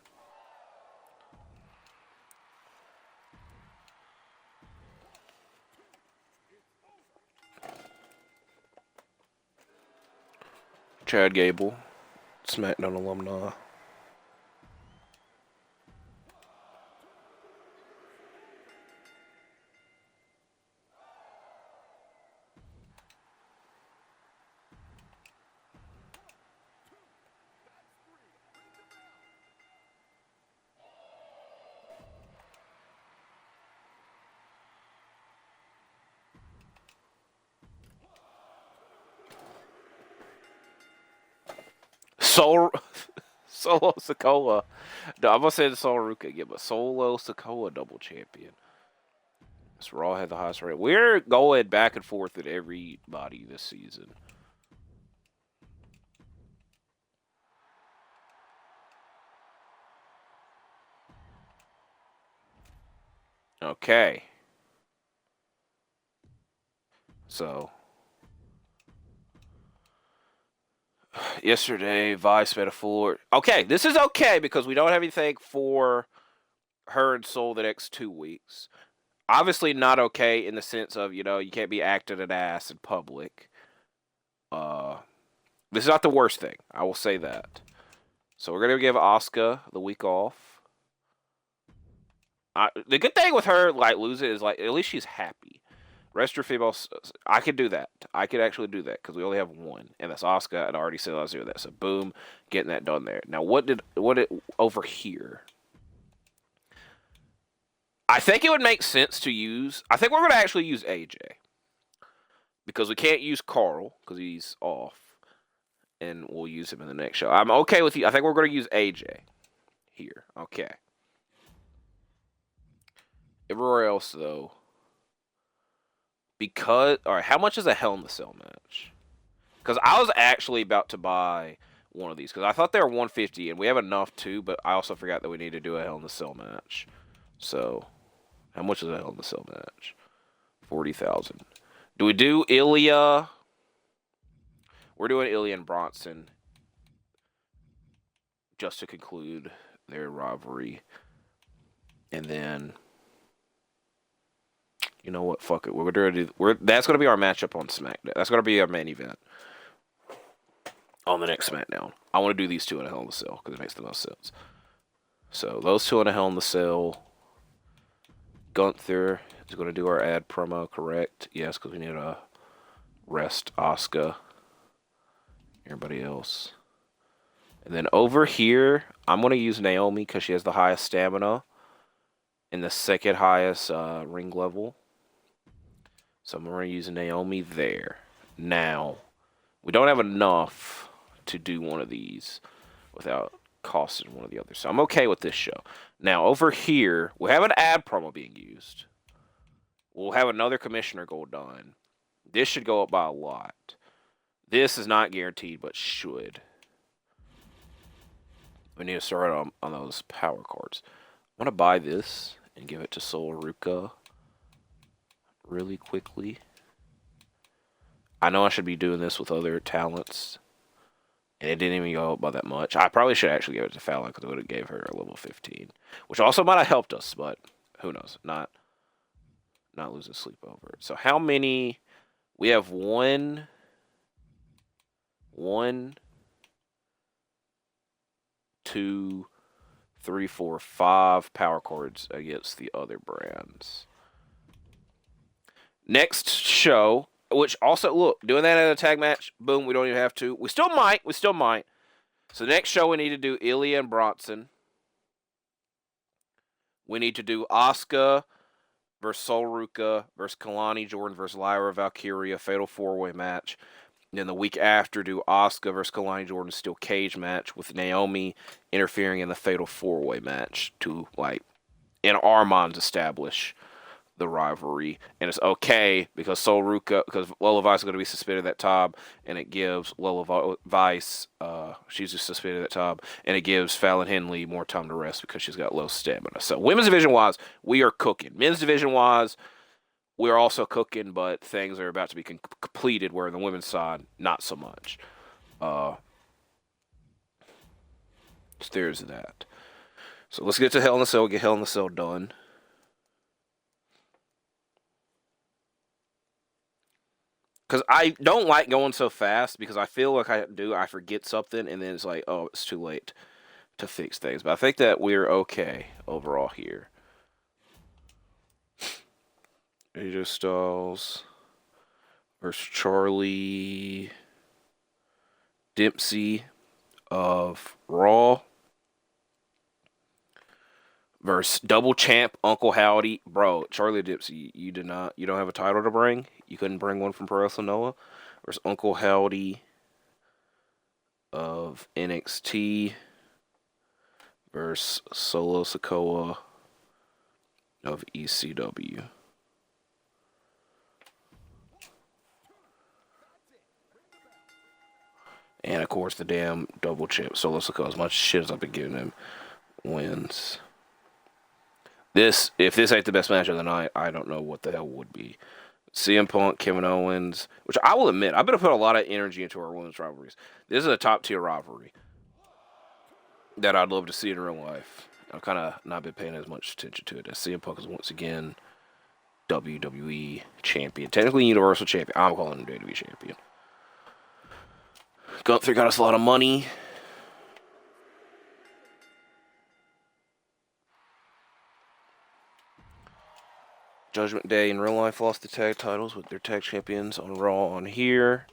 Chad Gable, SmackDown alumni. Solo Sikoa. No, I'm gonna say the Solo Ruka again, but Solo Sikoa double champion. So Raw had the highest rate. We're going back and forth with everybody this season. Okay. So yesterday, Vice metaphor. Okay, this is okay because we don't have anything for her and Soul the next 2 weeks. Obviously not okay in the sense of, you can't be acting an ass in public. This is not the worst thing. I will say that. So we're gonna give Asuka the week off. The good thing with her, like, losing is, like, at least she's happy. Rest her females, I could do that. I could actually do that because we only have one, and that's Asuka. And I already said I was doing that. So boom, getting that done there. Now what over here? I think it would make sense to use. I think we're going to actually use AJ because we can't use Carl because he's off, and we'll use him in the next show. I'm okay with you. I think we're going to use AJ here. Okay. Everywhere else though. Because, all right, how much is a Hell in the Cell match? Because I was actually about to buy one of these because I thought they were 150 and we have enough too, but I also forgot that we need to do a Hell in the Cell match. So, how much is a Hell in the Cell match? 40,000. Do we do Ilja? We're doing Ilja and Bronson just to conclude their rivalry, and then. You know what? Fuck it. We're gonna do. That's gonna be our matchup on SmackDown. That's gonna be our main event on the next SmackDown. I want to do these two in a Hell in the Cell because it makes the most sense. So those two in a Hell in the Cell. Gunther is gonna do our ad promo, correct? Yes, because we need to rest Asuka. Everybody else. And then over here, I'm gonna use Naomi because she has the highest stamina and the second highest ring level. So I'm going to use Naomi there. Now, we don't have enough to do one of these without costing one of the others. So I'm okay with this show. Now, over here, we have an ad promo being used. We'll have another commissioner go done. This should go up by a lot. This is not guaranteed, but should. We need to start on those power cards. I'm going to buy this and give it to Sol Ruka really quickly. I know I should be doing this with other talents, and it didn't even go up by that much. I probably should actually give it to Fallon because it would have gave her a level 15, which also might have helped us, but who knows? Not losing sleep over it. So how many? We have one, 2, 3, 4, 5 power cards against the other brands. Next show, which also, look, doing that at a tag match, boom, we don't even have to. We still might. So next show, we need to do Ilja and Bronson. We need to do Asuka versus Sol Ruka versus Kalani Jordan versus Lyra Valkyria, fatal 4-way match. And then the week after, do Asuka versus Kalani Jordan steel cage match with Naomi interfering in the fatal 4-way match to, like, in our minds, establish the rivalry. And it's okay because because Lola Vice is going to be suspended that time, and it gives Lola Vice, she's just suspended that time, and it gives Fallon Henley more time to rest because she's got low stamina. So women's division wise, we are cooking. Men's division wise, we're also cooking, but things are about to be completed, where on the women's side, not so much. So there's that. So let's get to Hell in a Cell. Get Hell in a Cell done. Because I don't like going so fast because I feel like I forget something and then it's like, oh, it's too late to fix things. But I think that we're okay overall here. AJ Styles versus Charlie Dempsey of Raw versus double champ Uncle Howdy. Bro, Charlie Dempsey, you don't have a title to bring? You couldn't bring one from Pro Wrestling Noah? Versus Uncle Howdy of NXT versus Solo Sikoa of ECW. And of course the damn double champ Solo Sikoa. As much shit as I've been giving him, wins. If this ain't the best match of the night, I don't know what the hell would be. CM Punk, Kevin Owens, which I will admit, I've been putting a lot of energy into our women's rivalries. This is a top tier rivalry that I'd love to see in real life. I've kind of not been paying as much attention to it. As CM Punk is once again WWE champion, technically Universal champion. I'm calling him WWE champion. Gunther got us a lot of money. Judgment Day in real life lost the tag titles with their tag champions on Raw on here.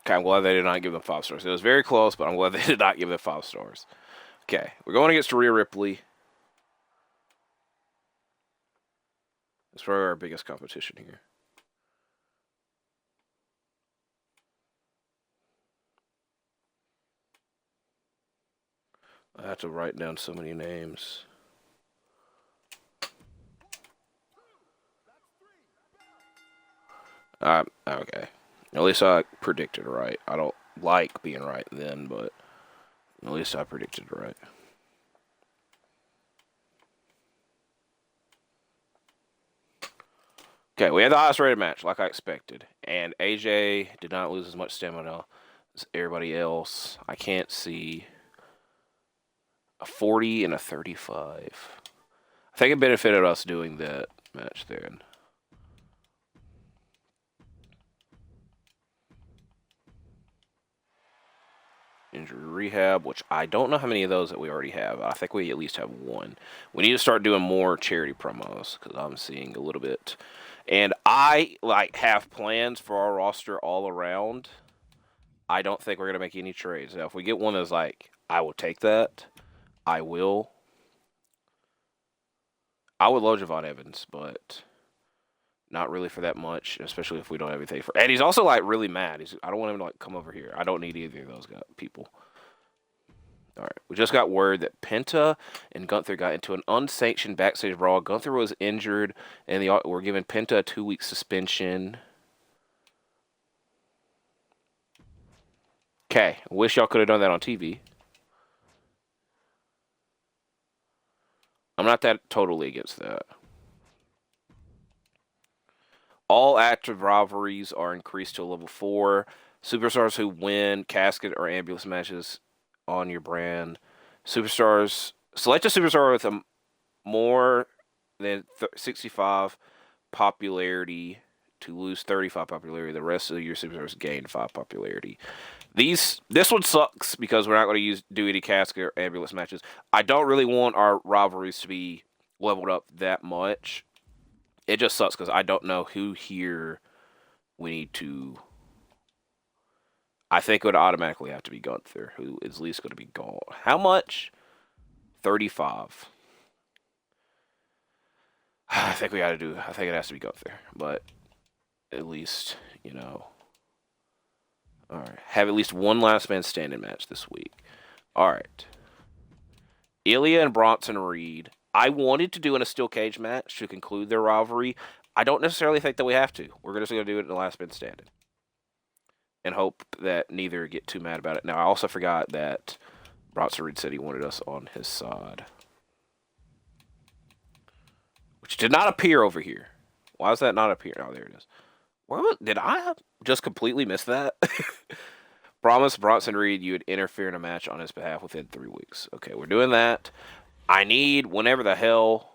Okay, I'm glad they did not give them 5 stars. It was very close, but I'm glad they did not give them 5 stars. Okay, we're going against Rhea Ripley. That's probably our biggest competition here. I have to write down so many names. Okay. At least I predicted right. I don't like being right then, but at least I predicted right. Okay, we had the highest rated match, like I expected. And AJ did not lose as much stamina as everybody else. I can't see a 40 and a 35. I think it benefited us doing that match then. Injury rehab, which I don't know how many of those that we already have. I think we at least have one. We need to start doing more charity promos because I'm seeing a little bit. And I have plans for our roster all around. I don't think we're gonna make any trades. Now, if we get one that's like, I will take that. I will. I would love Javon Evans, but not really for that much, especially if we don't have anything for. And he's also really mad. I don't want him to come over here. I don't need either of those people. All right, we just got word that Penta and Gunther got into an unsanctioned backstage brawl. Gunther was injured, and we're giving Penta a 2-week suspension. Okay, I wish y'all could have done that on TV. I'm not that totally against that. All active rivalries are increased to level 4. Superstars who win casket or ambulance matches on your brand. Superstars. Select a superstar with a more than 65 popularity to lose 35 popularity. The rest of your superstars gain 5 popularity. This one sucks because we're not going to do any casket or ambulance matches. I don't really want our rivalries to be leveled up that much. It just sucks because I don't know who here we need to. I think it would automatically have to be Gunther, who is at least going to be gone. How much? 35. I think I think it has to be Gunther, but at least, All right. Have at least one last man standing match this week. All right. Ilya and Bronson Reed. I wanted to do in a steel cage match to conclude their rivalry. I don't necessarily think that we have to. We're just going to do it in the last man standing. And hope that neither get too mad about it. Now, I also forgot that Bronson Reed said he wanted us on his side. Which did not appear over here. Why does that not appear? Oh, there it is. Did I just completely miss that? Promise Bronson Reed you would interfere in a match on his behalf within 3 weeks. Okay, we're doing that. I need, whenever the hell,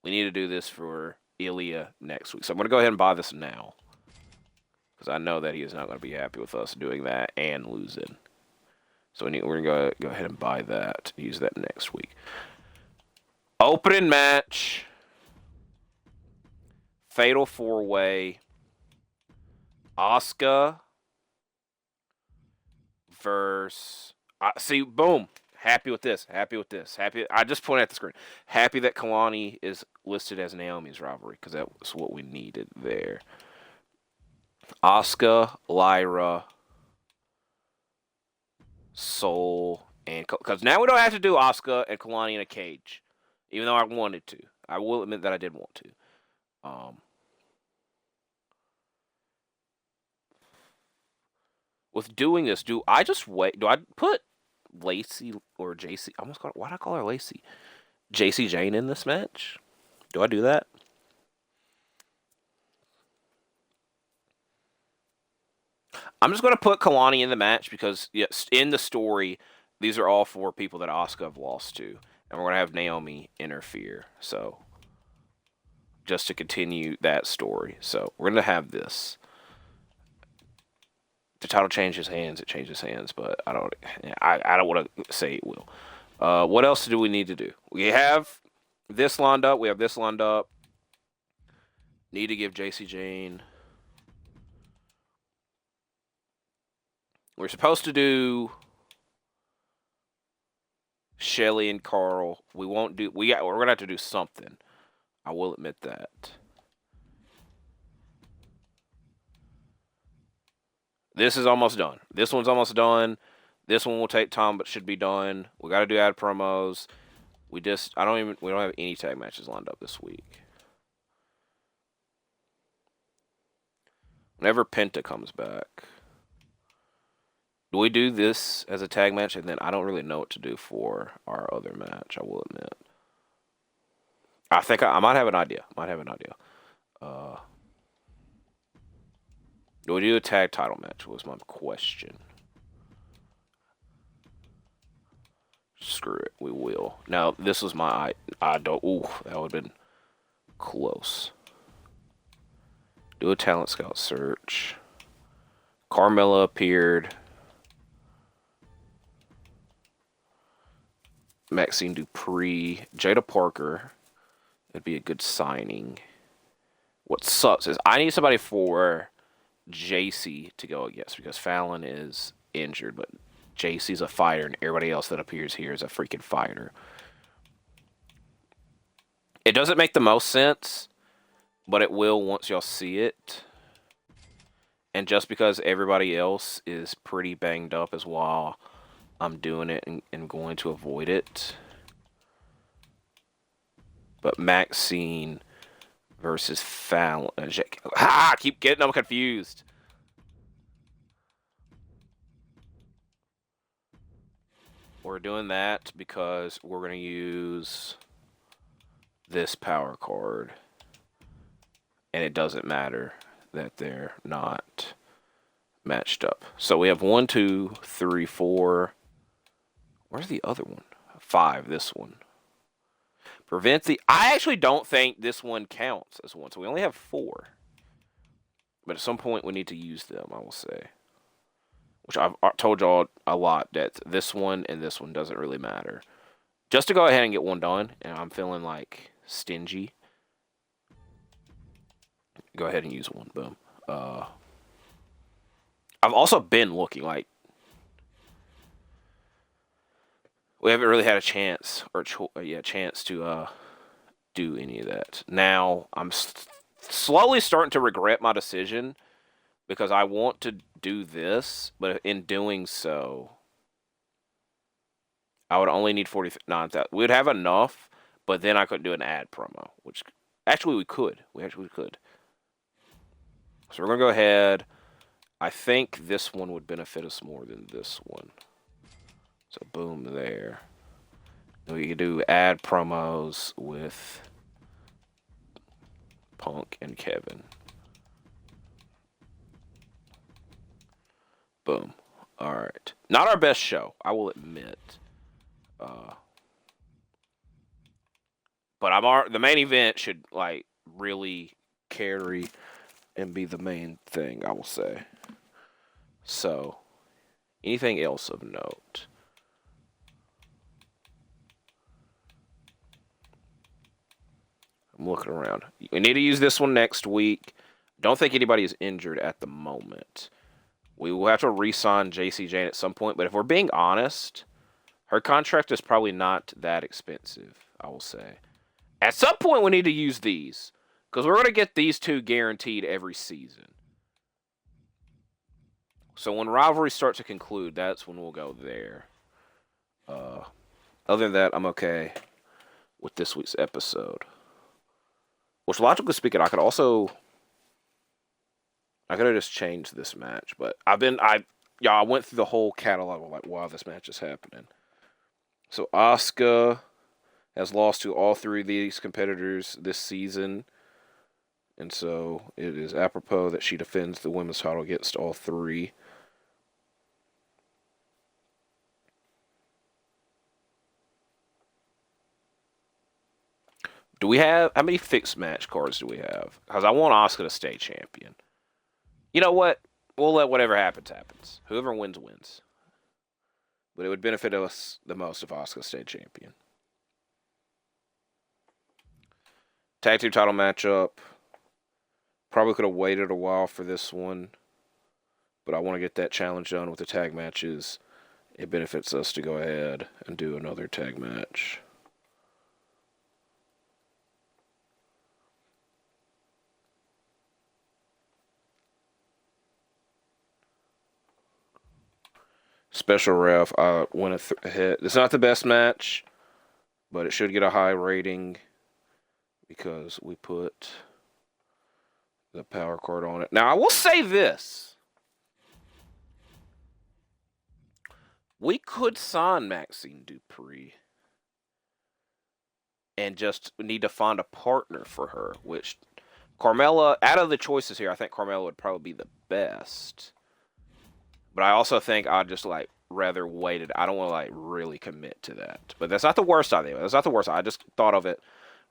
we need to do this for Ilja next week. So I'm going to go ahead and buy this now. Because I know that he is not going to be happy with us doing that and losing. So we're going to go ahead and buy that. Use that next week. Opening match. Fatal 4-way. Asuka versus... see, boom. Happy with this. Happy with this. Happy. I just pointed at the screen. Happy that Kalani is listed as Naomi's rivalry because that's what we needed there. Asuka, Lyra, Soul, and... Because now we don't have to do Asuka and Kalani in a cage. Even though I wanted to. I will admit that I did want to. With doing this, do I just wait? Do I put Lacey or JC? I almost call it, why did I call her Lacey? JC Jane in this match? Do I do that? I'm just going to put Kalani in the match because yes, in the story, these are all 4 people that Asuka have lost to. And we're going to have Naomi interfere. So, just to continue that story. So, we're going to have this. The title changes hands, it changes hands, but I don't want to say it will. What else do we need to do? We have this lined up. We have this lined up. Need to give JC Jane. We're supposed to do Shelly and Carl. We won't do. We're gonna have to do something. I will admit that. This is almost done. This one's almost done. This one will take time, but should be done. We got to do ad promos. We don't have any tag matches lined up this week. Whenever Penta comes back, do we do this as a tag match? And then I don't really know what to do for our other match, I will admit. I think I might have an idea. Do we do a tag title match? Was my question. Screw it, we will. Now, this was my... I don't... Ooh, that would have been close. Do a talent scout search. Carmella appeared. Maxine Dupree. Jada Parker. It'd be a good signing. What sucks is I need somebody for JC to go against because Fallon is injured, but JC's a fighter and everybody else that appears here is a freaking fighter. It doesn't make the most sense, but it will once y'all see it. And just because everybody else is pretty banged up is why I'm doing it and going to avoid it. But Maxine versus Fallon. I keep getting them confused. We're doing that because we're going to use this power card. And it doesn't matter that they're not matched up. So we have 1, 2, 3, 4. Where's the other one? 5, this one. Prevent the... I actually don't think this one counts as one. So we only have 4. But at some point we need to use them, I will say. Which I've told y'all a lot that this one and this one doesn't really matter. Just to go ahead and get one done. And I'm feeling like stingy. Go ahead and use one. Boom. I've also been looking like... We haven't really had a chance or chance to do any of that. Now I'm slowly starting to regret my decision because I want to do this, but in doing so, I would only need 49,000. We'd have enough, but then I couldn't do an ad promo, which actually we could. We actually could. So we're gonna go ahead. I think this one would benefit us more than this one. So boom there. We could do ad promos with Punk and Kevin. Boom. All right. Not our best show, I will admit. But the main event should like really carry and be the main thing, I will say. So, anything else of note? I'm looking around. We need to use this one next week. Don't think anybody is injured at the moment. We will have to re-sign JC Jane at some point, but if we're being honest, her contract is probably not that expensive, I will say. At some point, we need to use these, because we're going to get these two guaranteed every season. So when rivalries start to conclude, that's when we'll go there. Other than that, I'm okay with this week's episode. Which, logically speaking, I could have just changed this match, but I went through the whole catalog of like, wow, this match is happening. So Asuka has lost to all three of these competitors this season, and so it is apropos that she defends the women's title against all three. Do we have, how many fixed match cards do we have? Because I want Asuka to stay champion. You know what? We'll let whatever happens, happens. Whoever wins, wins. But it would benefit us the most if Asuka stayed champion. Tag team title matchup. Probably could have waited a while for this one. But I want to get that challenge done with the tag matches. It benefits us to go ahead and do another tag match. Special ref, I went ahead. It's not the best match, but it should get a high rating because we put the power card on it. Now, I will say this. We could sign Maxine Dupree and just need to find a partner for her, which Carmella, out of the choices here, I think Carmella would probably be the best. But I also think I'd just like rather waited. I don't want to like really commit to that. But that's not the worst idea. That's not the worst. I just thought of it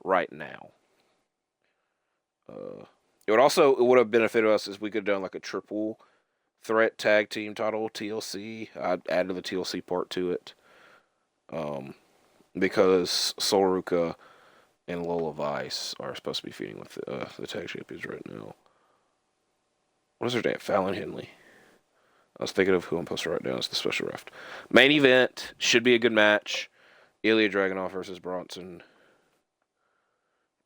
right now. It would have benefited us if we could have done like a triple threat tag team title TLC. I'd add the TLC part to it. Because Soruka and Lola Vice are supposed to be feuding with the tag champions right now. What is her name? Fallon Henley. I was thinking of who I'm supposed to write down as the special ref. Main event should be a good match. Ilja Dragunov versus Bronson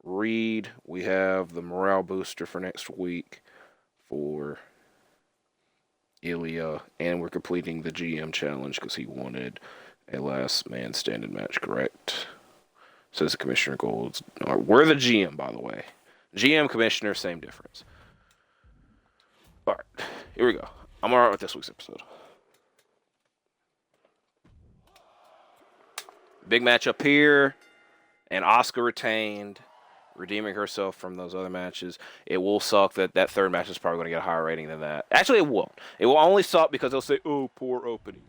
Reed. We have the morale booster for next week for Ilja, and we're completing the GM challenge because he wanted a last man standing match. Correct? Says the Commissioner Golds. We're the GM, by the way. GM, Commissioner, same difference. All right, here we go. I'm alright with this week's episode. Big match up here. And Asuka retained, redeeming herself from those other matches. It will suck that third match is probably going to get a higher rating than that. Actually, it won't. It will only suck because they'll say, oh, poor opening.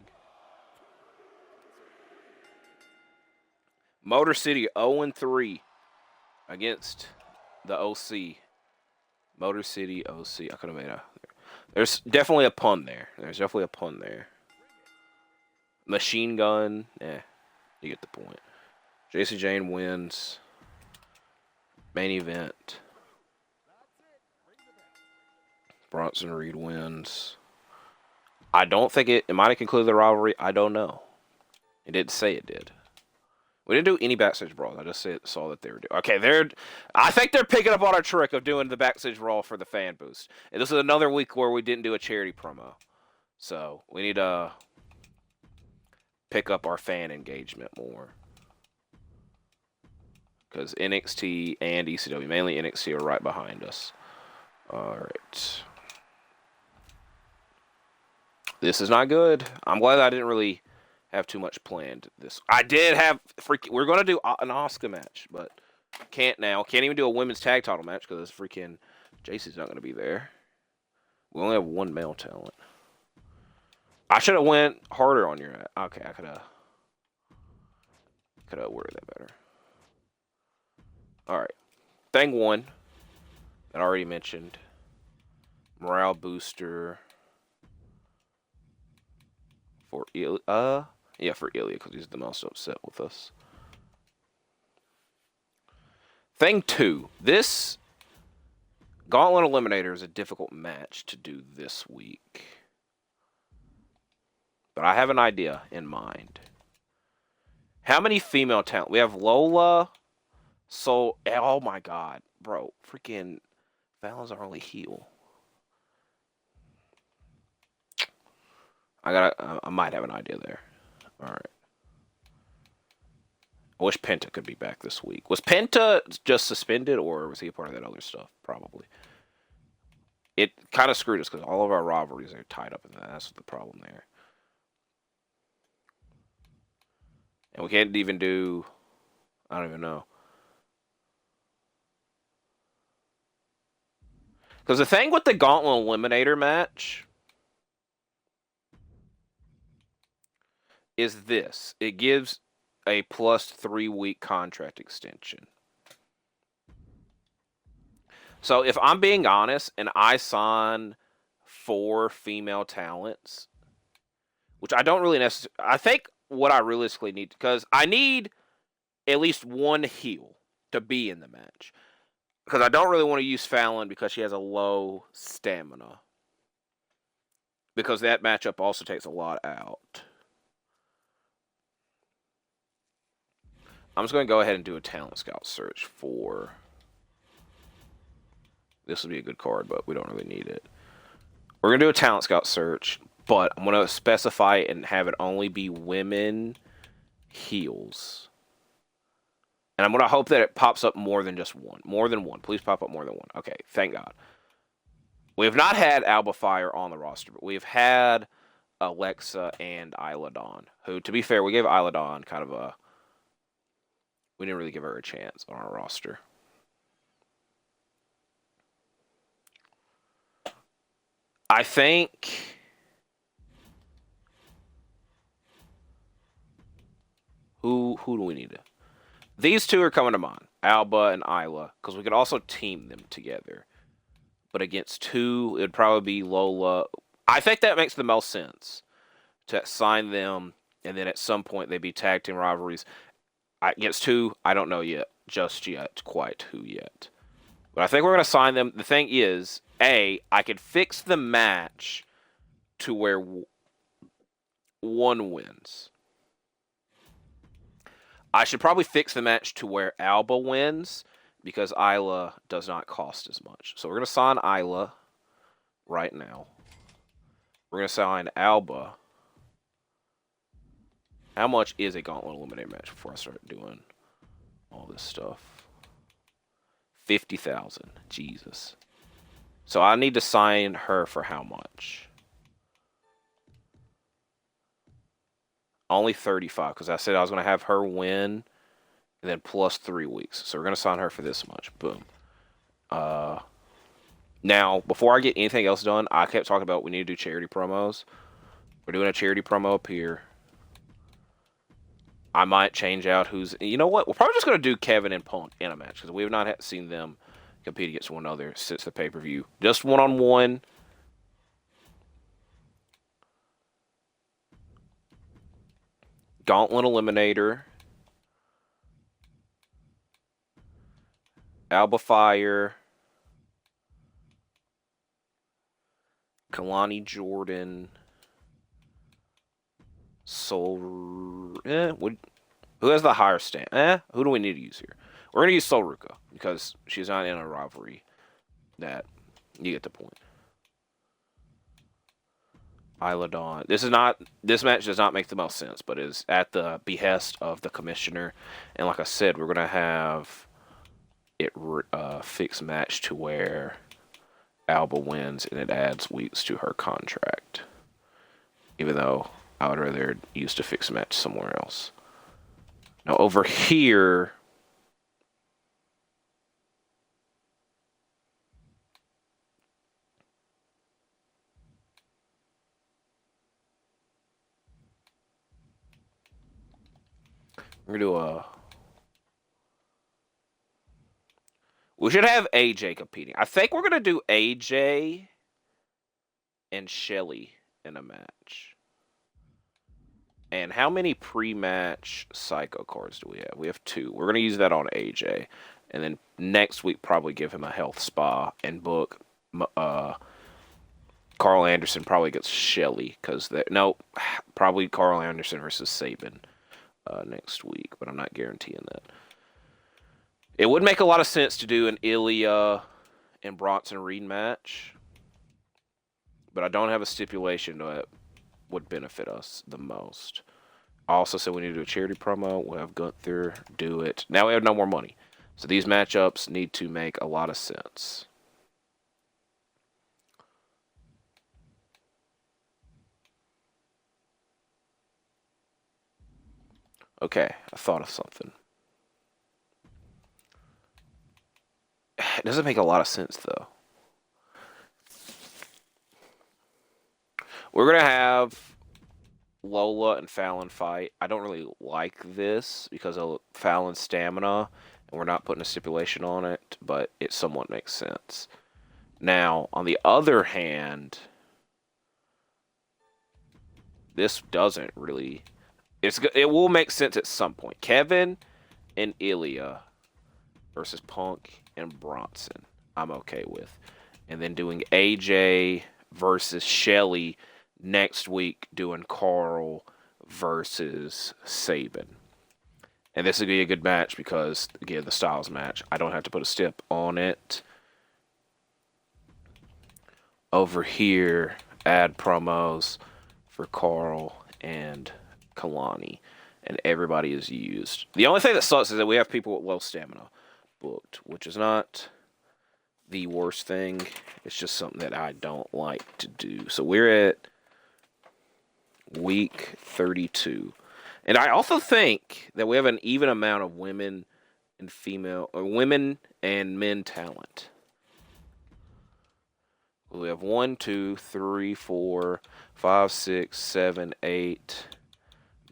Motor City 0-3 against the OC. Motor City OC. I could have made a... There's definitely a pun there. Machine Gun. You get the point. JC Jane wins. Main event. Bronson Reed wins. I don't think it might have concluded the rivalry. I don't know. It didn't say it did. We didn't do any backstage brawls. I just saw that they were doing. Okay, I think they're picking up on our trick of doing the backstage brawl for the fan boost. And this is another week where we didn't do a charity promo. So we need to pick up our fan engagement more. Because NXT and ECW, mainly NXT, are right behind us. All right. This is not good. I'm glad I didn't really have too much planned this. I did have we're gonna do an Oscar match, but can't now. Can't even do a women's tag title match because freaking JC's not gonna be there. We only have one male talent. I should have went harder on your. Okay, I could have worded that better. All right, thing one that I already mentioned. Morale booster for Ilja. Yeah, for Ilja because he's the most upset with us. Thing two, this Gauntlet Eliminator is a difficult match to do this week. But I have an idea in mind. How many female talent? We have Lola. So, oh my god, bro. Freaking Fallon's our only heel. I might have an idea there. Alright. I wish Penta could be back this week. Was Penta just suspended, or was he a part of that other stuff? Probably. It kind of screwed us because all of our rivalries are tied up in that. That's the problem there. And we can't even do... I don't even know. Because the thing with the Gauntlet Eliminator match is this. It gives a plus 3-week contract extension. So if I'm being honest and I sign 4 female talents, which I don't really necessarily... I think what I realistically need, because I need at least one heel to be in the match. Because I don't really want to use Fallon because she has a low stamina. Because that matchup also takes a lot out. I'm just going to go ahead and do a talent scout search for... This would be a good card, but we don't really need it. We're going to do a talent scout search, but I'm going to specify it and have it only be women heels. And I'm going to hope that it pops up more than just one. More than one. Please pop up more than one. Okay, thank God. We have not had Alba Fire on the roster, but we've had Alexa and Isla Dawn, who, to be fair, we gave Isla Dawn kind of a... We didn't really give her a chance on our roster. I think... Who do we need to... These two are coming to mind. Alba and Isla. Because we could also team them together. But against 2, it'd probably be Lola. I think that makes the most sense. To sign them. And then at some point they'd be tag team rivalries. Against 2, I don't know yet. Just yet. Quite who yet. But I think we're going to sign them. The thing is... I could fix the match to where one wins. I should probably fix the match to where Alba wins because Isla does not cost as much. So we're going to sign Isla right now. We're going to sign Alba. How much is a Gauntlet Eliminator match before I start doing all this stuff? 50,000. Jesus. So I need to sign her for how much? Only 35, because I said I was going to have her win, and then plus 3 weeks. So we're going to sign her for this much. Boom. Now, before I get anything else done, I kept talking about we need to do charity promos. We're doing a charity promo up here. I might change out who's... You know what? We're probably just going to do Kevin and Punk in a match, because we have not seen them compete against one another since the pay-per-view. Just one-on-one. Gauntlet Eliminator. Alba Fire. Kalani Jordan. Soul... who has the higher stand? Who do we need to use here? We're going to use Sol Ruka because she's not in a rivalry that you get the point. Isla Dawn. This match does not make the most sense, but is at the behest of the commissioner. And like I said, we're going to have it fixed match to where Alba wins and it adds weeks to her contract. Even though I would rather use to fix match somewhere else. Now over here, we're gonna do a. We should have AJ competing. I think we're gonna do AJ and Shelly in a match. And how many pre-match Psycho cards do we have? We have 2. We're gonna use that on AJ, and then next week probably give him a health spa and book Carl Anderson probably against Shelly probably Carl Anderson versus Sabin next week, but I'm not guaranteeing that. It would make a lot of sense to do an Ilja and Bronson Reed match, but I don't have a stipulation that would benefit us the most. I also said we need to do a charity promo. We'll have Gunther do it. Now we have no more money, so these matchups need to make a lot of sense. Okay, I thought of something. It doesn't make a lot of sense, though. We're going to have Lola and Fallon fight. I don't really like this because of Fallon's stamina, and we're not putting a stipulation on it, but it somewhat makes sense. Now, on the other hand, this doesn't really... It will make sense at some point. Kevin and Ilja versus Punk and Bronson, I'm okay with. And then doing AJ versus Shelly next week, doing Carl versus Sabin. And this would be a good match because, again, the Styles match. I don't have to put a stip on it. Over here, add promos for Carl and Kalani, and everybody is used. The only thing that sucks is that we have people with low stamina booked, which is not the worst thing. It's just something that I don't like to do. So we're at week 32. And I also think that we have an even amount of women and women and men talent. We have 1, 2, 3, 4, 5, 6, 7, 8,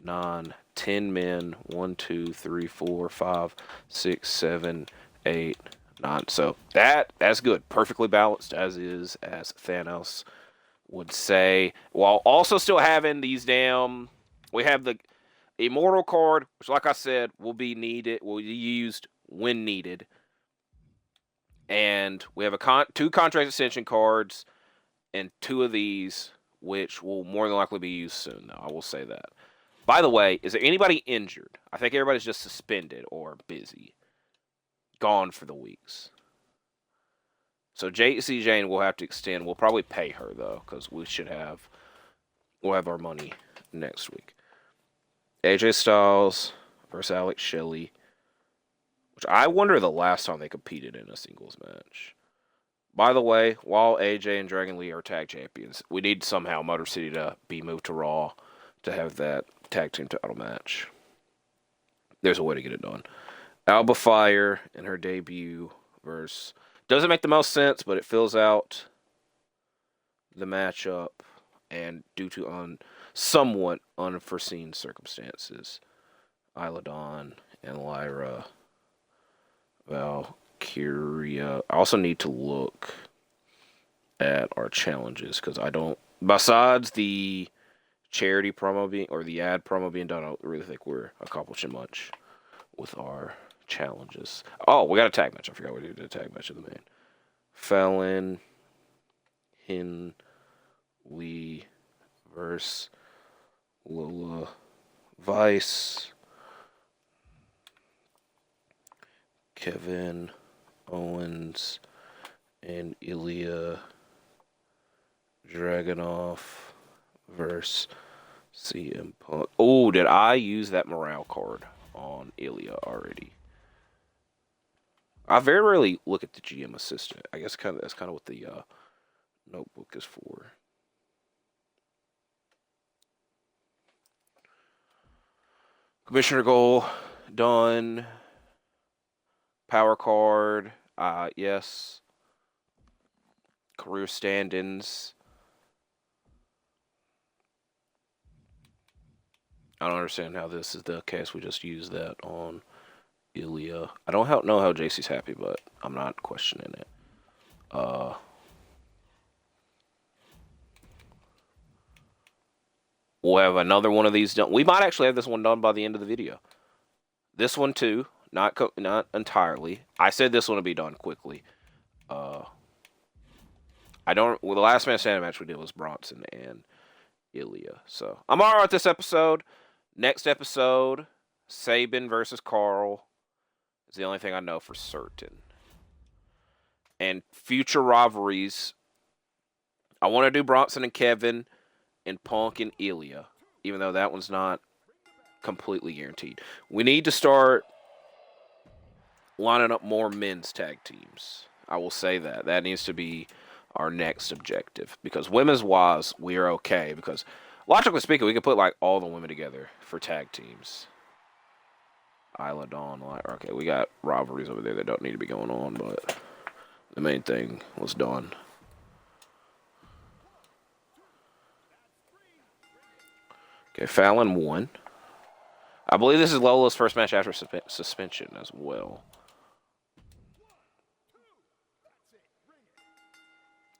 9, 10 men. 1, 2, 3, 4, 5, 6, 7, 8, 9. So that's good. Perfectly balanced as Thanos would say. While also still having these we have the Immortal card, which, like I said, will be used when needed. And we have 2 contract extension cards and 2 of these, which will more than likely be used soon, though. I will say that. By the way, is there anybody injured? I think everybody's just suspended or busy. Gone for the weeks. So JC Jane will have to extend. We'll probably pay her, though, because we'll have our money next week. AJ Styles versus Alex Shelley. Which I wonder the last time they competed in a singles match. By the way, while AJ and Dragon Lee are tag champions, we need somehow Motor City to be moved to Raw to have that tag team title match. There's a way to get it done. Alba Fire in her debut versus... Doesn't make the most sense, but it fills out the matchup, and due to somewhat unforeseen circumstances, Isla Dawn and Lyra Valkyria. I also need to look at our challenges because I don't. Besides the charity promo the ad promo being done, I don't really think we're accomplishing much with our challenges. Oh, we got a tag match. I forgot we did a tag match of the main. Fallon, Hin, Lee versus Lola Vice. Kevin Owens and Ilja Dragunov versus CM Punk. Oh, did I use that morale card on Ilja already? I very rarely look at the GM assistant. I guess that's kind of what the notebook is for. Commissioner goal done. Power card. Yes. Career stand-ins. I don't understand how this is the case. We just use that on Ilja. I don't know how JC's happy, but I'm not questioning it. We'll have another one of these done. We might actually have this one done by the end of the video. This one too, not entirely. I said this one would be done quickly. The last man standing match we did was Bronson and Ilja. So I'm alright with this episode. Next episode, Sabin versus Carl is the only thing I know for certain. And future rivalries, I want to do Bronson and Kevin and Punk and Ilja, even though that one's not completely guaranteed. We need to start lining up more men's tag teams. I will say that. That needs to be our next objective. Because women's wise, we are okay. Because logically speaking, we could put like all the women together for tag teams. Isla Dawn. Okay, we got rivalries over there that don't need to be going on, but the main thing was done. Okay, Fallon won. I believe this is Lola's first match after suspension as well.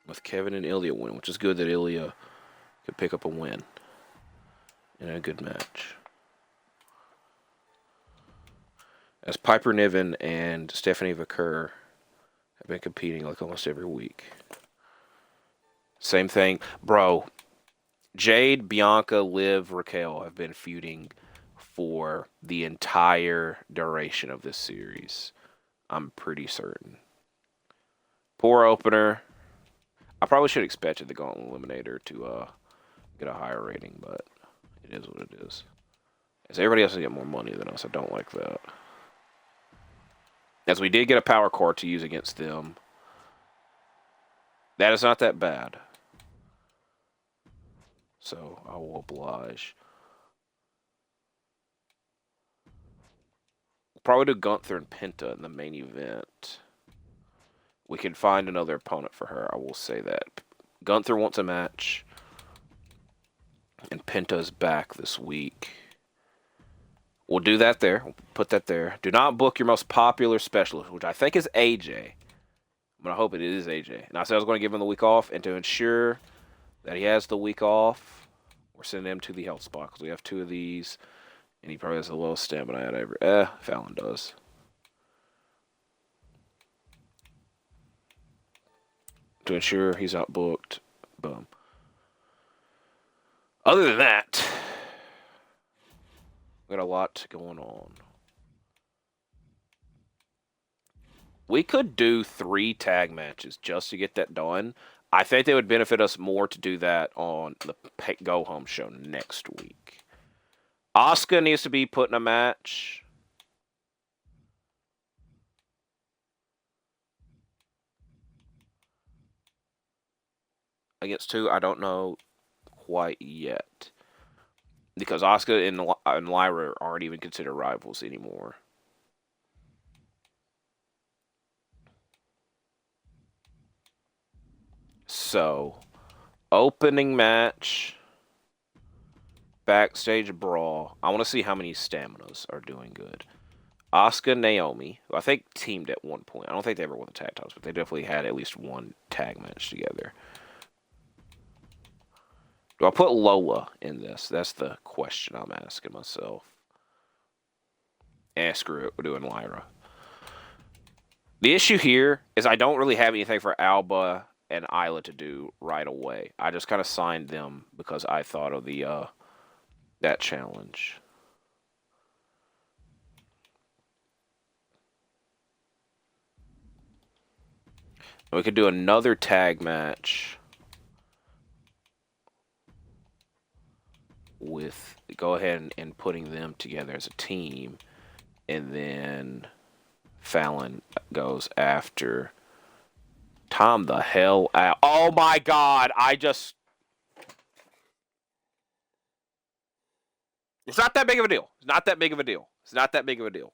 With Kevin and Ilja win, which is good that Ilja could pick up a win in a good match. As Piper Niven and Stephanie Vaquer have been competing like almost every week. Same thing. Bro, Jade, Bianca, Liv, Raquel have been feuding for the entire duration of this series. I'm pretty certain. Poor opener. I probably should have expected the Gauntlet Eliminator to get a higher rating, but it is what it is. As everybody else to get more money than us, I don't like that. As we did get a power card to use against them. That is not that bad. So I will oblige. We'll probably do Gunther and Penta in the main event. We can find another opponent for her, I will say that. Gunther wants a match. And Penta's back this week. We'll do that there. We'll put that there. Do not book your most popular specialist, which I think is AJ. But I hope it is AJ. And I said I was going to give him the week off. And to ensure that he has the week off, we're sending him to the health spot. Because we have 2 of these. And he probably has the lowest stamina out of every... Fallon does. To ensure he's not booked. Boom. Other than that, we got a lot going on. We could do 3 tag matches just to get that done. I think they would benefit us more to do that on the Go Home show next week. Asuka needs to be put in a match. Against 2, I don't know quite yet. Because Asuka and Lyra aren't even considered rivals anymore. So, opening match. Backstage brawl. I want to see how many staminas are doing good. Asuka, Naomi. I think teamed at one point. I don't think they ever won the tag titles, but they definitely had at least one tag match together. Do I put Lola in this? That's the question I'm asking myself. Screw it. We're doing Lyra. The issue here is I don't really have anything for Alba and Isla to do right away. I just kind of signed them because I thought of the that challenge. We could do another tag match with go ahead and putting them together as a team, and then Fallon goes after Tom the hell out. Oh my God! It's not that big of a deal. It's not that big of a deal. It's not that big of a deal.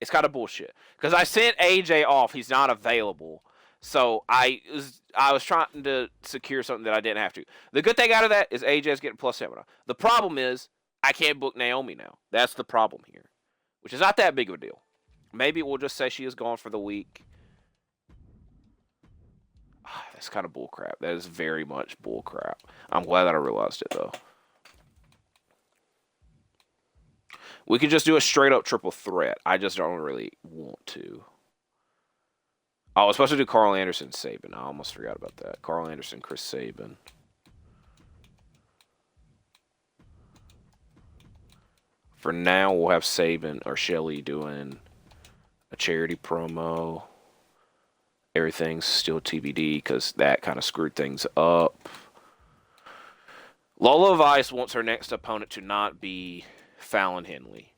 It's kind of bullshit. Because I sent AJ off. He's not available. So I was trying to secure something that I didn't have to. The good thing out of that is AJ's getting plus stamina. The problem is I can't book Naomi now. That's the problem here. Which is not that big of a deal. Maybe we'll just say she is gone for the week. That's kind of bullcrap. That is very much bullcrap. I'm glad that I realized it, though. We could just do a straight-up triple threat. I just don't really want to. Oh, I was supposed to do Carl Anderson, Sabin. I almost forgot about that. Carl Anderson, Chris Sabin. For now, we'll have Sabin or Shelly doing a charity promo. Everything's still TBD because that kind of screwed things up. Lola Vice wants her next opponent to not be Fallon Henley.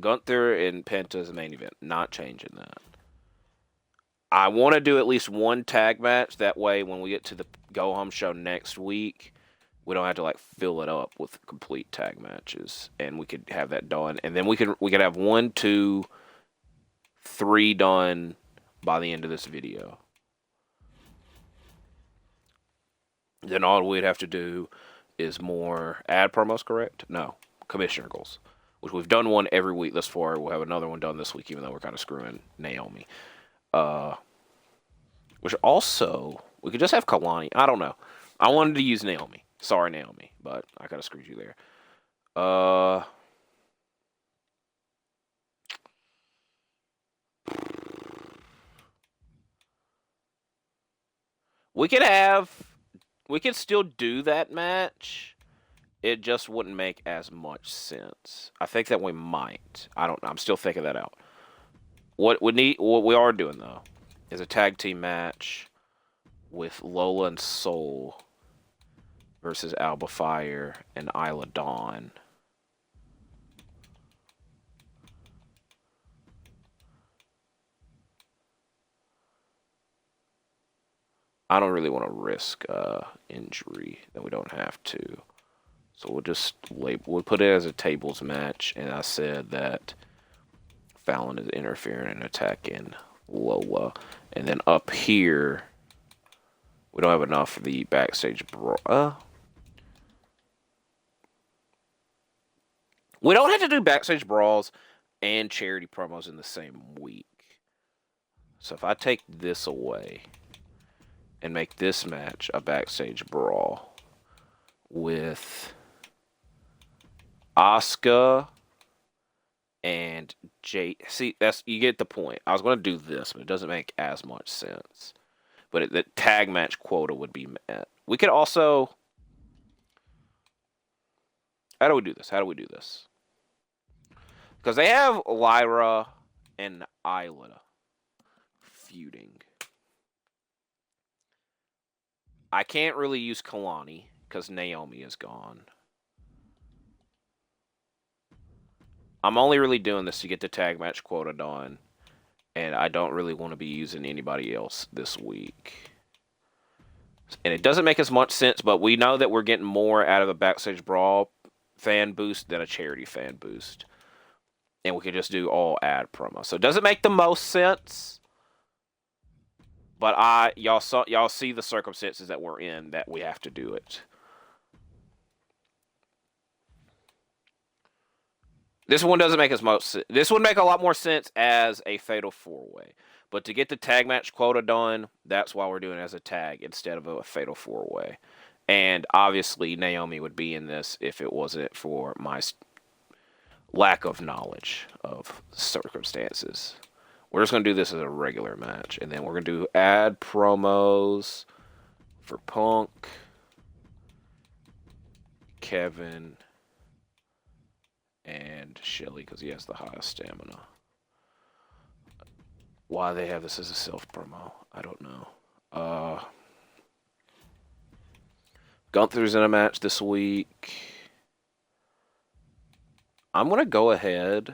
Gunther and Penta is the main event. Not changing that. I want to do at least one tag match. That way, when we get to the go-home show next week, we don't have to like fill it up with complete tag matches, and we could have that done. And then we could have 1, 2, 3 done by the end of this video. Then all we'd have to do is more ad promos, correct? No, commissioner goals, which we've done one every week thus far. We'll have another one done this week, even though we're kind of screwing Naomi. Which also, we could just have Kalani. I don't know. I wanted to use Naomi. Sorry, Naomi, but I kind of screwed you there. We could still do that match. It just wouldn't make as much sense. I think that we might. I don't know. I'm still thinking that out. What we are doing though is a tag team match with Lola and Soul versus Alba Fire and Isla Dawn. I don't really want to risk injury that we don't have to. So we'll put it as a tables match, and I said that Fallon is interfering and attacking Lola. And then up here, we don't have enough for the backstage brawl. We don't have to do backstage brawls and charity promos in the same week. So if I take this away and make this match a backstage brawl with Asuka and Jay. See, you get the point. I was going to do this, but it doesn't make as much sense. But the tag match quota would be met. We could also... How do we do this? Because they have Lyra and Isla feuding. I can't really use Kalani because Naomi is gone. I'm only really doing this to get the tag match quota done. And I don't really want to be using anybody else this week. And it doesn't make as much sense, but we know that we're getting more out of a Backstage Brawl fan boost than a charity fan boost. And we could just do all ad promo. So it doesn't make the most sense. But y'all see the circumstances that we're in that we have to do it. This one doesn't make as much sense. This would make a lot more sense as a Fatal 4-Way. But to get the tag match quota done, that's why we're doing it as a tag instead of a Fatal 4-Way. And obviously, Naomi would be in this if it wasn't for my lack of knowledge of circumstances. We're just going to do this as a regular match. And then we're going to do ad promos for Punk, Kevin, and Shelly because he has the highest stamina. Why they have this as a self-promo, I don't know. Gunther's in a match this week. I'm going to go ahead,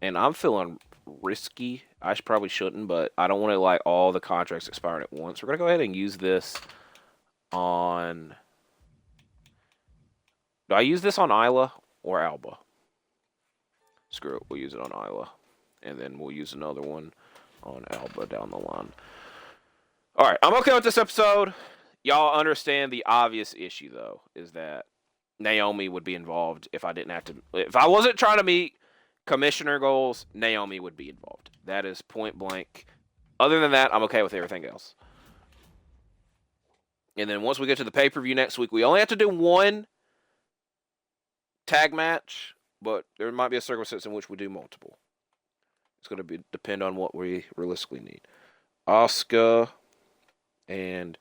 and I'm feeling risky probably shouldn't, but I don't want to like all the contracts expiring at once. We're gonna go ahead and use this on. Do I use this on Isla or Alba? Screw it. We'll use it on Isla, and then we'll use another one on Alba down the line. All right, I'm okay with this episode. Y'all understand the obvious issue though, is that Naomi would be involved if I didn't have to. If I wasn't trying to meet commissioner goals, Naomi would be involved. That is point blank. Other than that, I'm okay with everything else. And then once we get to the pay-per-view next week, we only have to do one tag match, but there might be a circumstance in which we do multiple. It's going to depend on what we realistically need. Asuka and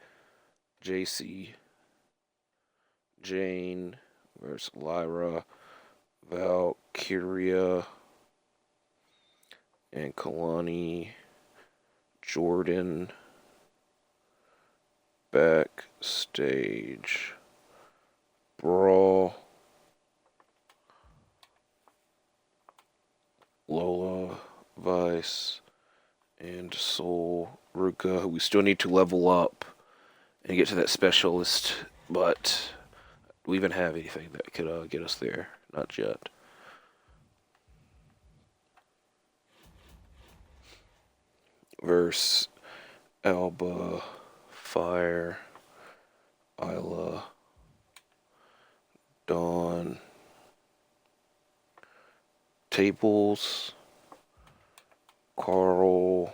JC Jane versus Lyra, Valkyria, and Kalani Jordan backstage brawl. Lola, Vice, and Soul Ruka, who we still need to level up and get to that specialist, but do we even have anything that could get us there? Not yet. Verse Alba, Fire, Isla, Dawn, Tables, Carl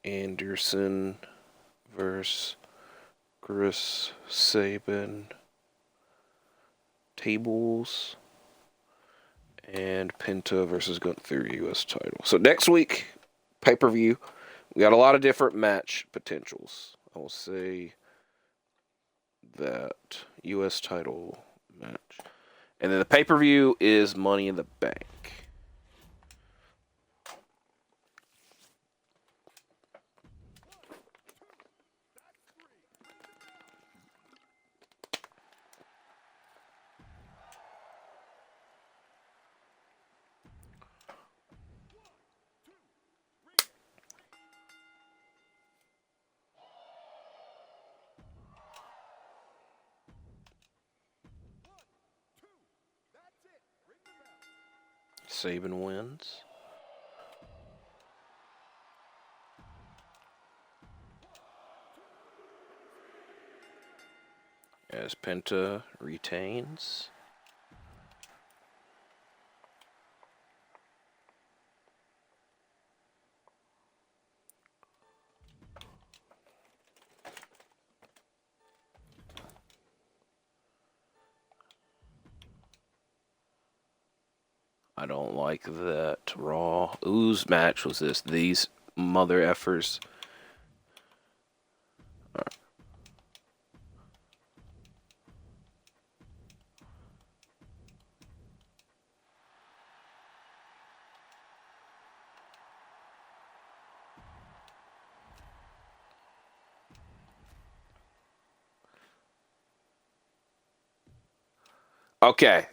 Anderson versus Chris Sabin, Tables, and Penta versus Gunther U.S. title. So next week, pay-per-view, we got a lot of different match potentials. I will say that U.S. title match. And then the pay-per-view is Money in the Bank. Sabin wins. As Penta retains. I don't like that Raw. Whose match was this? These mother effers. Right. Okay.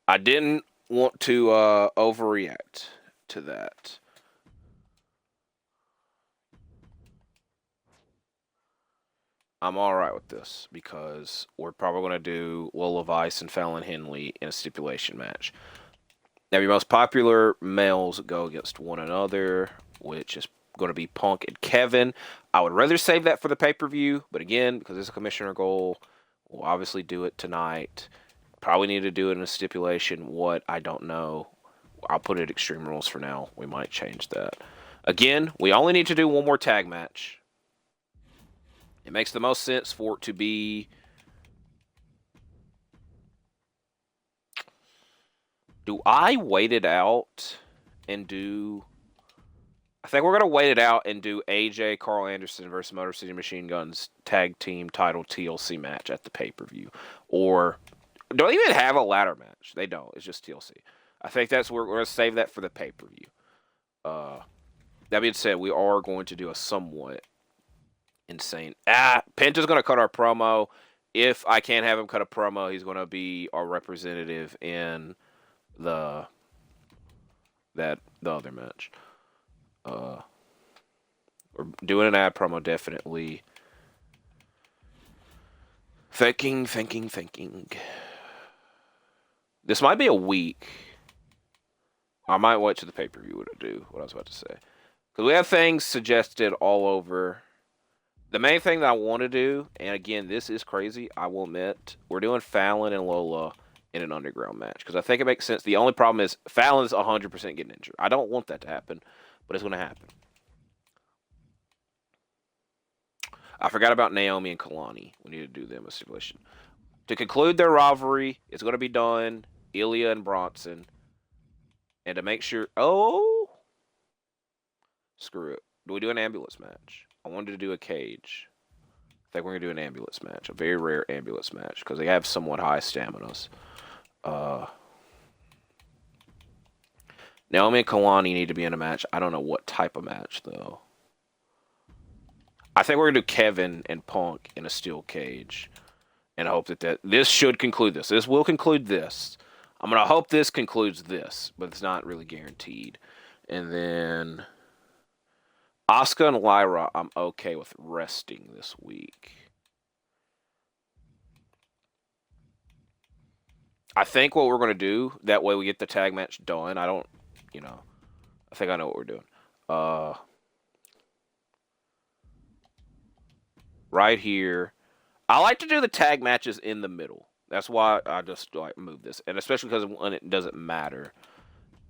I didn't want to overreact to that. I'm alright with this because we're probably going to do Lola Vice and Fallon Henley in a stipulation match. Now, your most popular males go against one another, which is going to be Punk and Kevin. I would rather save that for the pay-per-view, but again, because it's a commissioner goal, we'll obviously do it tonight. Probably need to do it in a stipulation. What? I don't know. I'll put it Extreme Rules for now. We might change that. Again, we only need to do one more tag match. It makes the most sense for it to be... Do I wait it out and do... I think we're going to wait it out and do AJ Carl Anderson versus Motor City Machine Guns tag team title TLC match at the pay-per-view. Or... don't even have a ladder match. They don't. It's just TLC. I think that's where we're going to save that for the pay-per-view. That being said, we are going to do a somewhat insane... Penta's going to cut our promo. If I can't have him cut a promo, he's going to be our representative in the the other match. We're doing an ad promo, definitely. Thinking. This might be a week. I might wait to the pay-per-view to do what I was about to say. Because we have things suggested all over. The main thing that I want to do, and again, this is crazy, I will admit, we're doing Fallon and Lola in an underground match. Because I think it makes sense. The only problem is Fallon's 100% getting injured. I don't want that to happen, but it's going to happen. I forgot about Naomi and Kalani. We need to do them a stipulation. To conclude their rivalry, it's going to be done, Ilja and Bronson. And to make sure... Oh! Screw it. Do we do an ambulance match? I wanted to do a cage. I think we're going to do an ambulance match. A very rare ambulance match. Because they have somewhat high staminas. Naomi and Kalani need to be in a match. I don't know what type of match, though. I think we're going to do Kevin and Punk in a steel cage. And I hope that this should conclude this. This will conclude this. I'm going to hope this concludes this. But it's not really guaranteed. And then... Asuka and Lyra, I'm okay with resting this week. I think what we're going to do, that way we get the tag match done. I don't, I think I know what we're doing. Right here. I like to do the tag matches in the middle. That's why I just like move this. And especially because when it doesn't matter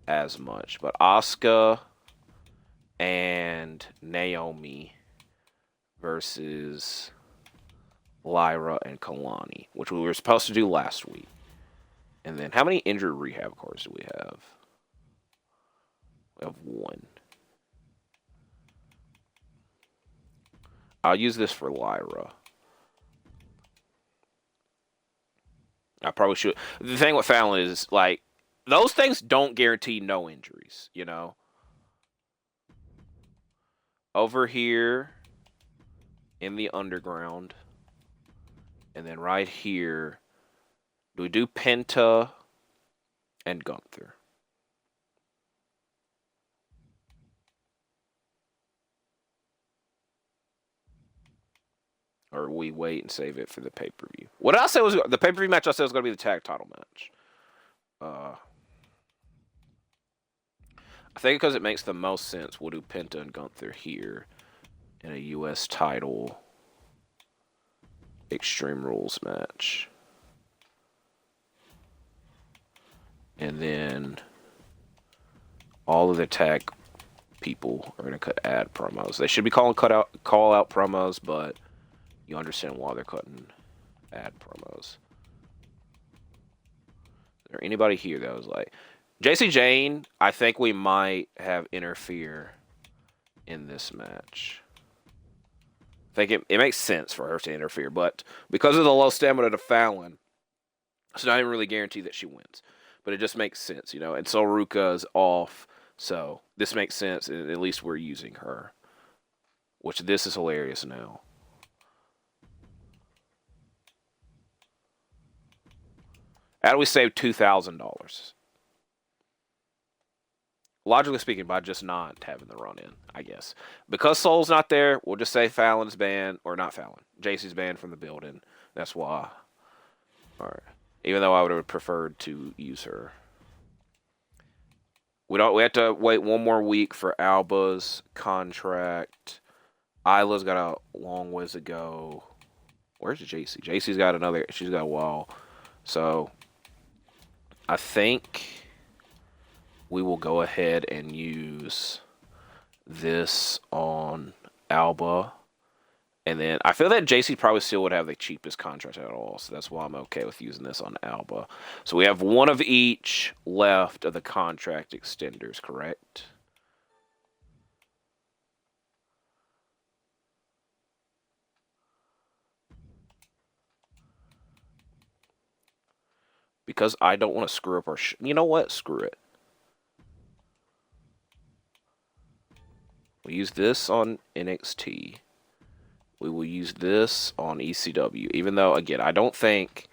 as much. But Asuka and Naomi versus Lyra and Kalani, which we were supposed to do last week. And then how many injured rehab cards do we have? We have 1. I'll use this for Lyra. I probably should. The thing with Fallon is, like, those things don't guarantee no injuries, Over here in the underground. And then right here, do we do Penta and Gunther? Or we wait and save it for the pay-per-view? What did I say was the pay-per-view match? I said was going to be the tag title match. I think because it makes the most sense, we'll do Penta and Gunther here in a U.S. title Extreme Rules match. And then all of the tag people are going to cut ad promos. They should be calling call out promos, but you understand why they're cutting ad promos. Is there anybody here that was like... JC Jane, I think we might have interfere in this match. I think it makes sense for her to interfere, but because of the low stamina to Fallon, it's not even really guaranteed that she wins. But it just makes sense, And so Ruka is off, so this makes sense. And at least we're using her, which this is hilarious now. How do we save $2,000? Logically speaking, by just not having the run-in, I guess. Because Soul's not there, we'll just say Fallon's banned, or not Fallon. JC's banned from the building. That's why. All right. Even though I would have preferred to use her. We have to wait one more week for Alba's contract. Isla's got a long ways to go. Where's JC? JC's got she's got a while. So, I think we will go ahead and use this on Alba. And then I feel that JC probably still would have the cheapest contract at all. So that's why I'm okay with using this on Alba. So we have one of each left of the contract extenders, correct? Because I don't want to screw up our... You know what? Screw it. We use this on NXT. We will use this on ECW. Even though, again, I don't think...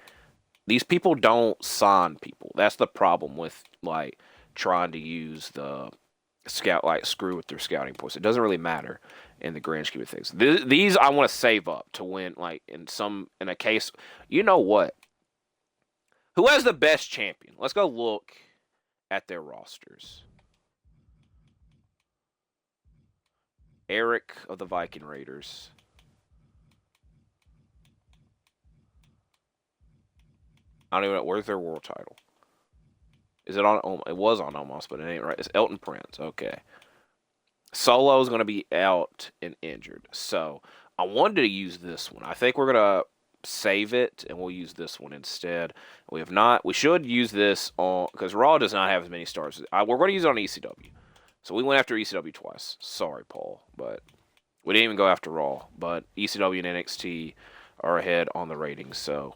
These people don't sign people. That's the problem with, like... trying to use the scout, like screw with their scouting points. It doesn't really matter in the grand scheme of things. These I want to save up to win, like in a case. You know what? Who has the best champion? Let's go look at their rosters. Eric of the Viking Raiders. I don't even know where's their world title. Is it on? It was on almost, but it ain't right. It's Elton Prince. Okay. Solo's going to be out and injured. So I wanted to use this one. I think we're going to save it and we'll use this one instead. We have not. We should use this on, because Raw does not have as many stars. We're going to use it on ECW. So we went after ECW twice. Sorry, Paul, but we didn't even go after Raw. But ECW and NXT are ahead on the ratings, so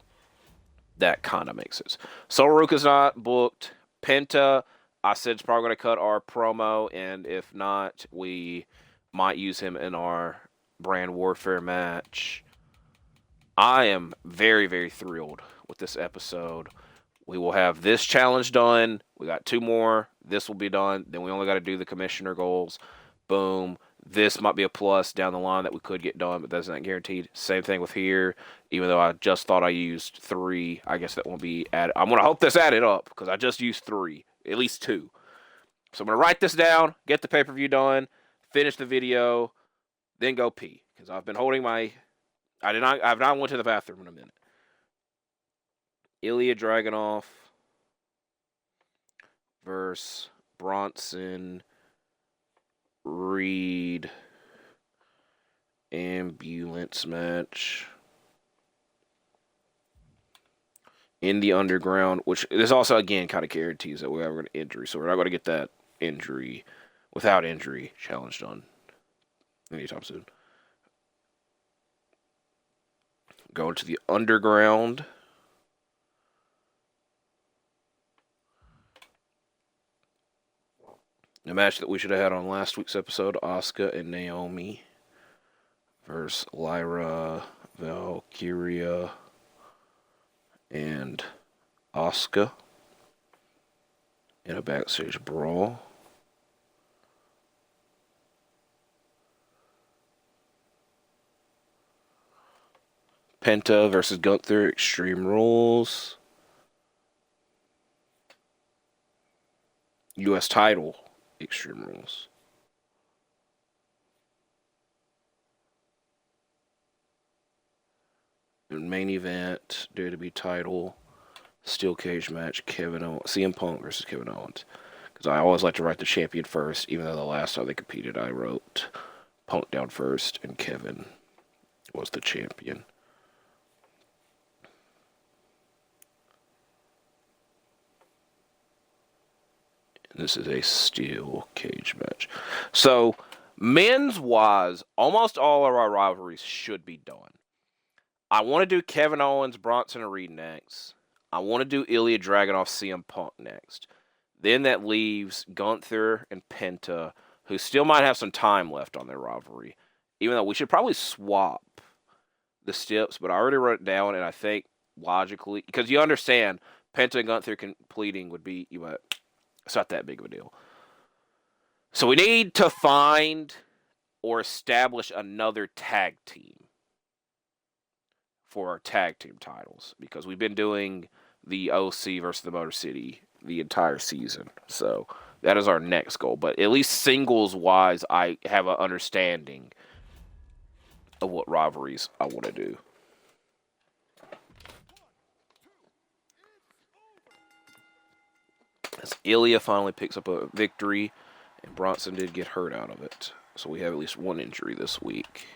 that kind of makes sense. Solaruka's not booked. Penta, I said it's probably going to cut our promo, and if not, we might use him in our brand warfare match. I am very, very thrilled with this episode. We will have this challenge done. We got 2 more. This will be done. Then we only got to do the commissioner goals. Boom. This might be a plus down the line that we could get done, but that's not guaranteed. Same thing with here. Even though I just thought I used 3, I guess that won't be added. I'm going to hope this added up because I just used 3, at least 2. So I'm going to write this down, get the pay-per-view done, finish the video, then go pee because I've been holding my. I've not went to the bathroom in a minute. Ilja Dragunov versus Bronson Reed ambulance match in the underground, which this also again kind of guarantees that we have an injury, so we're not going to get that injury without injury challenge done anytime soon. Going to the underground. The match that we should have had on last week's episode, Asuka and Naomi versus Lyra, Valkyria, and Asuka in a backstage brawl. Penta versus Gunther, Extreme Rules. U.S. title, Extreme Rules. And main event, WWE title, steel cage match, CM Punk versus Kevin Owens. Because I always like to write the champion first, even though the last time they competed, I wrote Punk down first, and Kevin was the champion. This is a steel cage match. So, men's wise, almost all of our rivalries should be done. I want to do Kevin Owens, Bronson Reed next. I want to do Ilja Dragunov, CM Punk next. Then that leaves Gunther and Penta, who still might have some time left on their rivalry. Even though we should probably swap the steps, but I already wrote it down, and I think logically, because you understand, Penta and Gunther completing would be, it's not that big of a deal. So we need to find or establish another tag team for our tag team titles, because we've been doing the OC versus the Motor City the entire season. So that is our next goal. But at least singles-wise, I have an understanding of what rivalries I want to do. As Ilja finally picks up a victory, and Bronson did get hurt out of it. So we have at least 1 injury this week.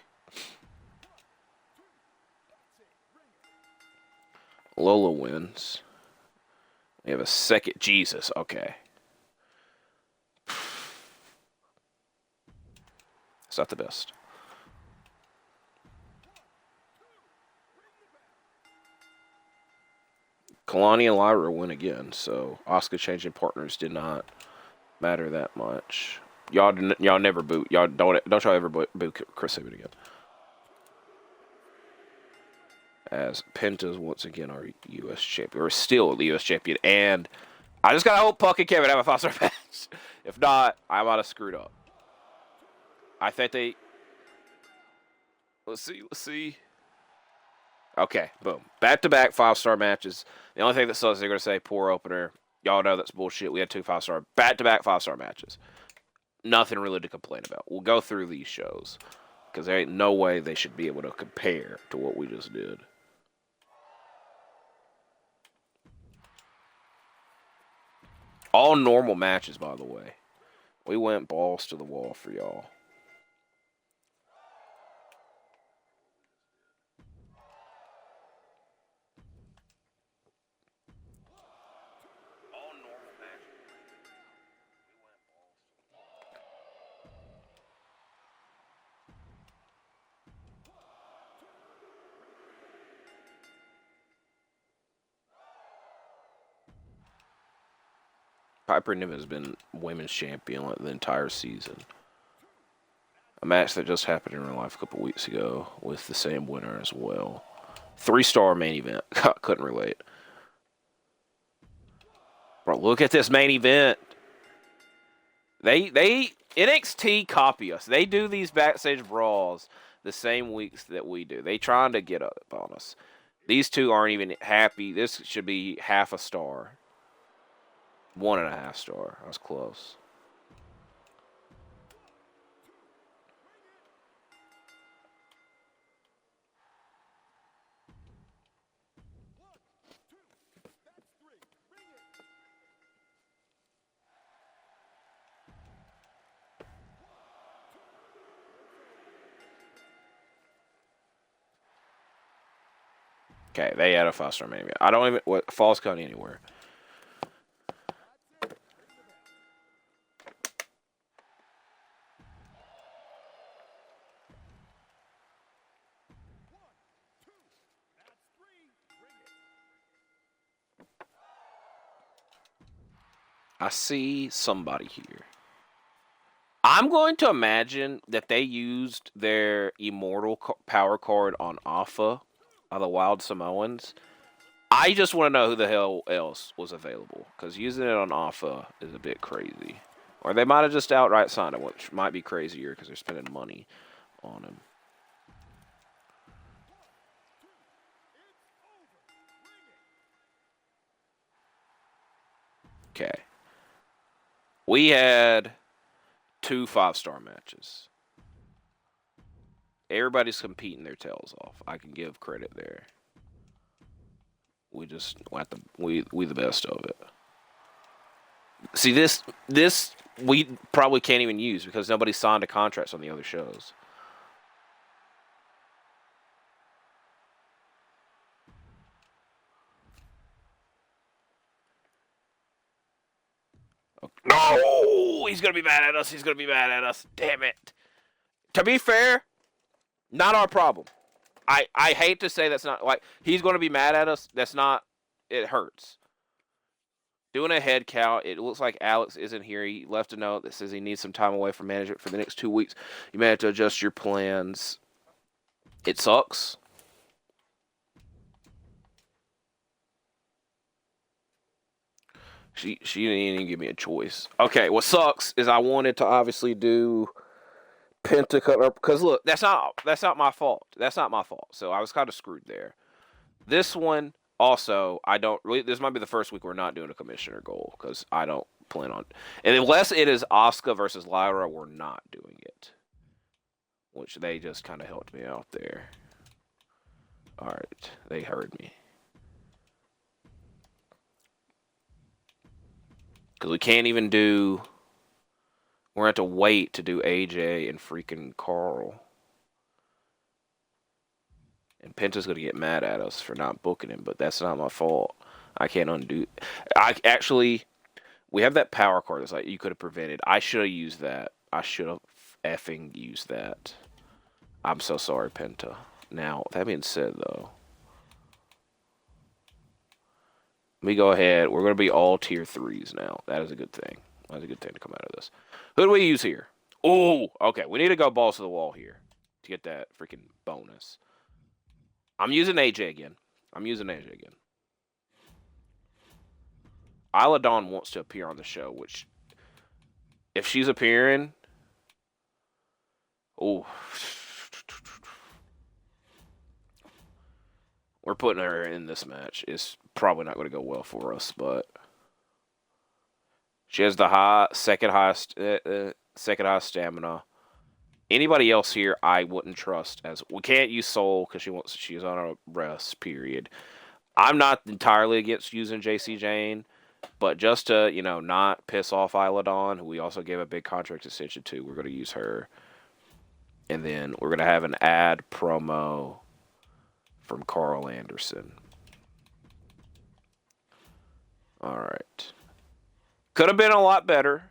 Lola wins. We have a second. Jesus, okay. It's not the best. Kalani and Lyra win again, so Asuka changing partners did not matter that much. Y'all never boot. Y'all don't y'all ever boot Chris Sabin again. As Penta's once again our U.S. champion, or still the U.S. champion, and I just gotta hope Puck and Kevin have a 5-star match. If not, I might have screwed up. I think they... Let's see. Okay, boom. Back-to-back 5-star matches. The only thing that sucks is they're going to say poor opener. Y'all know that's bullshit. We had 2 5-star, back-to-back 5-star matches. Nothing really to complain about. We'll go through these shows because there ain't no way they should be able to compare to what we just did. All normal matches, by the way. We went balls to the wall for y'all. Piper Niven has been women's champion like the entire season. A match that just happened in real life a couple weeks ago with the same winner as well. 3-star main event. Couldn't relate. Bro, look at this main event. They NXT copy us. They do these backstage brawls the same weeks that we do. They trying to get up on us. These two aren't even happy. This should be half a star. 1.5 star. I was close. Okay, they had a 5-star main event. I don't even... What, Falls Count anywhere. I see somebody here. I'm going to imagine that they used their Immortal Power card on Alpha, the Wild Samoans. I just want to know who the hell else was available, because using it on Alpha is a bit crazy. Or they might have just outright signed him, which might be crazier because they're spending money on him. Okay. We had 2 5-star matches. Everybody's competing their tails off. I can give credit there. We just we the best of it. See, this we probably can't even use because nobody signed a contract on the other shows. No! He's going to be mad at us. He's going to be mad at us. Damn it. To be fair, not our problem. I hate to say that's not... Like, he's going to be mad at us. That's not... It hurts. Doing a head count, it looks like Alex isn't here. He left a note that says he needs some time away from management for the next 2 weeks. You may have to adjust your plans. It sucks. She didn't even give me a choice. Okay, what sucks is I wanted to obviously do Penta cut up because look, that's not my fault. That's not my fault. So I was kind of screwed there. This one also, I don't really. This might be the first week we're not doing a commissioner goal because I don't plan on. And unless it is Asuka versus Lyra, we're not doing it. Which they just kind of helped me out there. All right, they heard me. Because we can't even do... We're going to have to wait to do AJ and freaking Carl. And Penta's going to get mad at us for not booking him, but that's not my fault. I can't undo... Actually, we have that power card that's like you could have prevented. I should have used that. I should have effing used that. I'm so sorry, Penta. Now, that being said, though... Let me go ahead. We're going to be all tier 3s now. That is a good thing. That's a good thing to come out of this. Who do we use here? Oh, okay. We need to go balls to the wall here to get that freaking bonus. I'm using AJ again. Isla Dawn wants to appear on the show, which, if she's appearing, oh, we're putting her in this match. It's probably not going to go well for us, but she has the second highest stamina. Anybody else here, I wouldn't trust. As we can't use Soul because she's on a rest period. I'm not entirely against using JC Jane, but just to not piss off Isla Dawn, who we also gave a big contract extension to, we're going to use her, and then we're going to have an ad promo from Carl Anderson. All right, could have been a lot better.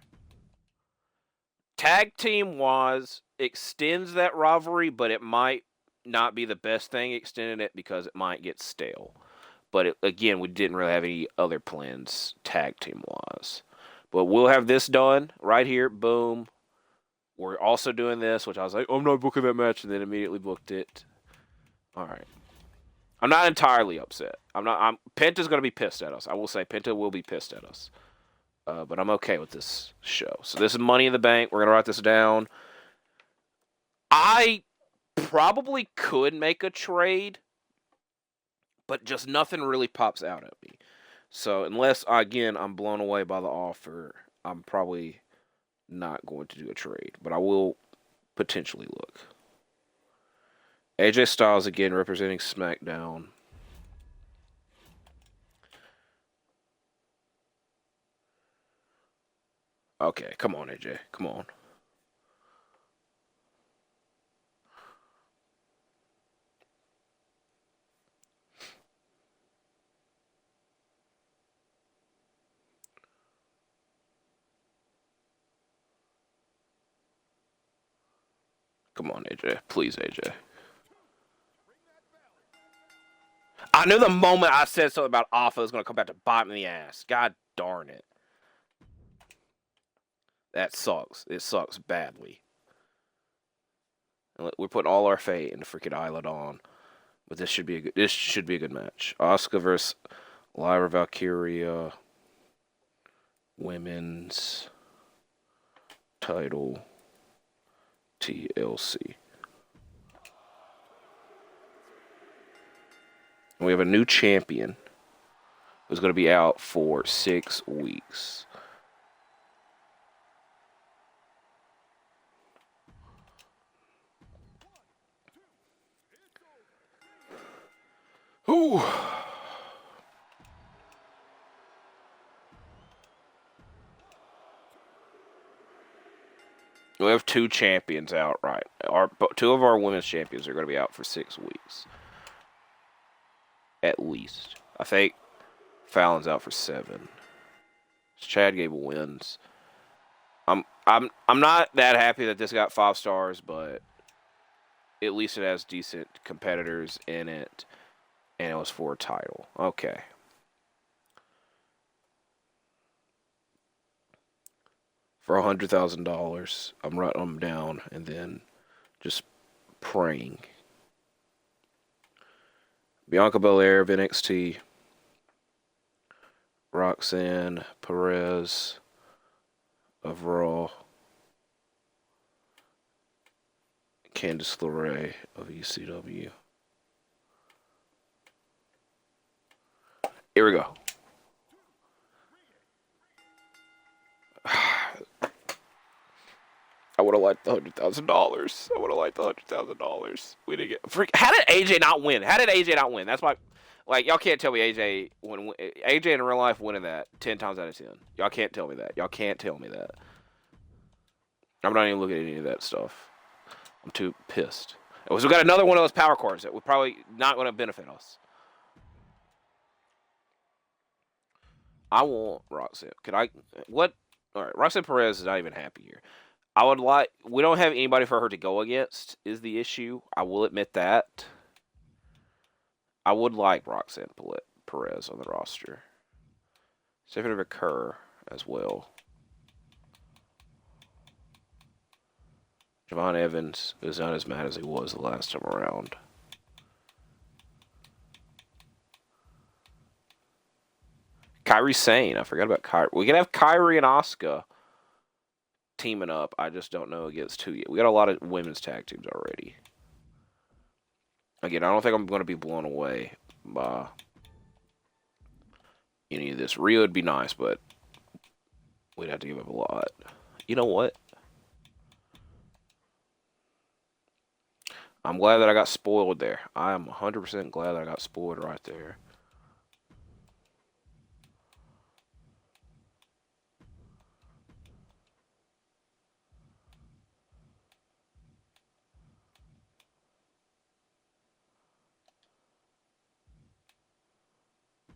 Tag team wise, extends that rivalry, but it might not be the best thing extending it because it might get stale. But again, we didn't really have any other plans tag team wise. But we'll have this done right here. Boom. We're also doing this, which I was like, I'm not booking that match, and then immediately booked it. All right. I'm not entirely upset. Penta's going to be pissed at us. I will say Penta will be pissed at us. But I'm okay with this show. So this is Money in the Bank. We're going to write this down. I probably could make a trade, but just nothing really pops out at me. So unless, again, I'm blown away by the offer, I'm probably not going to do a trade. But I will potentially look. AJ Styles, again, representing SmackDown. Okay, come on, AJ. Come on. Come on, AJ. Please, AJ. I knew the moment I said something about Alpha was going to come back to bite me in the ass. God darn it. That sucks. It sucks badly. And we're putting all our fate into freaking Isla Dawn. But this should be a good match. Asuka versus Lyra Valkyria. Women's title TLC. And we have a new champion who's going to be out for 6 weeks. Ooh. We have 2 champions out, right? 2 of our women's champions are going to be out for 6 weeks. At least. I think Fallon's out for 7. Chad Gable wins. I'm not that happy that this got 5 stars, but at least it has decent competitors in it. And it was for a title. Okay. For $100,000, I'm writing them down and then just praying. Bianca Belair of NXT. Roxanne Perez of Raw. Candice LeRae of ECW. Here we go. I would have liked the $100,000. I would have liked the $100,000. We didn't get. How did AJ not win? That's my. Like, y'all can't tell me AJ in real life winning that 10 times out of 10. Y'all can't tell me that. I'm not even looking at any of that stuff. I'm too pissed. We got another one of those power cards that we're probably not going to benefit us. I want Roxanne. All right, Roxanne Perez is not even happy here. We don't have anybody for her to go against, is the issue. I will admit that. I would like Roxanne Perez on the roster. Stephanie McCurr as well. Javon Evans is not as mad as he was the last time around. Kairi Sane. I forgot about Kairi. We could have Kairi and Asuka teaming up. I just don't know against who yet. We got a lot of women's tag teams already. Again, I don't think I'm going to be blown away by any of this. Rhea would be nice, but we'd have to give up a lot. You know what? I'm glad that I got spoiled there. I am 100% glad that I got spoiled right there.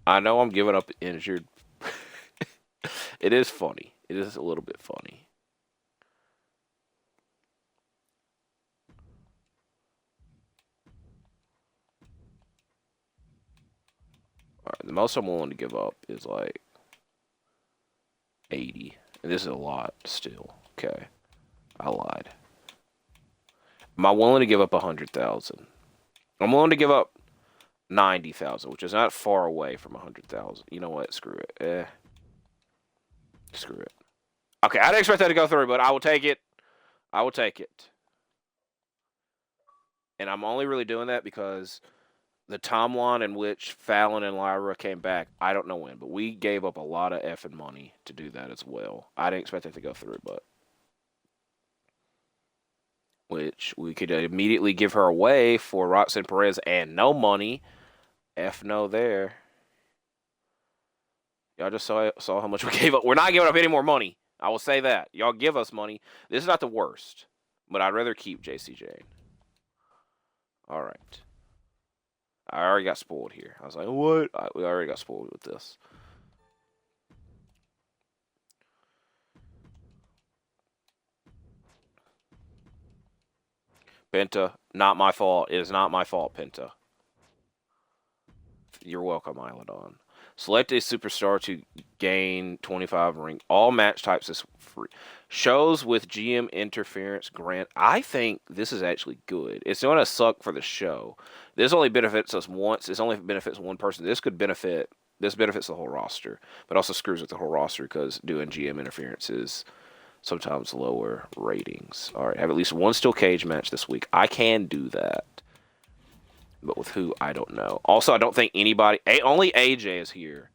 I know I'm giving up injured. It is funny. It is a little bit funny. All right, the most I'm willing to give up is like 80. And this is a lot still. Okay. I lied. Am I willing to give up 100,000? I'm willing to give up 90,000, which is not far away from 100,000. You know what? Screw it. Screw it. Okay, I didn't expect that to go through, but I will take it. I will take it. And I'm only really doing that because the timeline in which Fallon and Lyra came back, I don't know when, but we gave up a lot of effing money to do that as well. I didn't expect that to go through, but which we could immediately give her away for Roxanne Perez and no money. F no there. Y'all just saw how much we gave up. We're not giving up any more money. I will say that. Y'all give us money. This is not the worst, but I'd rather keep JC Jane. All right. I already got spoiled here. I was like, what? We already got spoiled with this. Penta, not my fault. It is not my fault, Penta. You're welcome, Islandon. Select a superstar to gain 25 ring. All match types is free. Shows with GM interference grant. I think this is actually good. It's going to suck for the show. This only benefits us once. This only benefits one person. This benefits the whole roster, but also screws with the whole roster because doing GM interference is sometimes lower ratings. All right, have at least one steel cage match this week. I can do that. But with who, I don't know. Also, I don't think anybody... only AJ is here.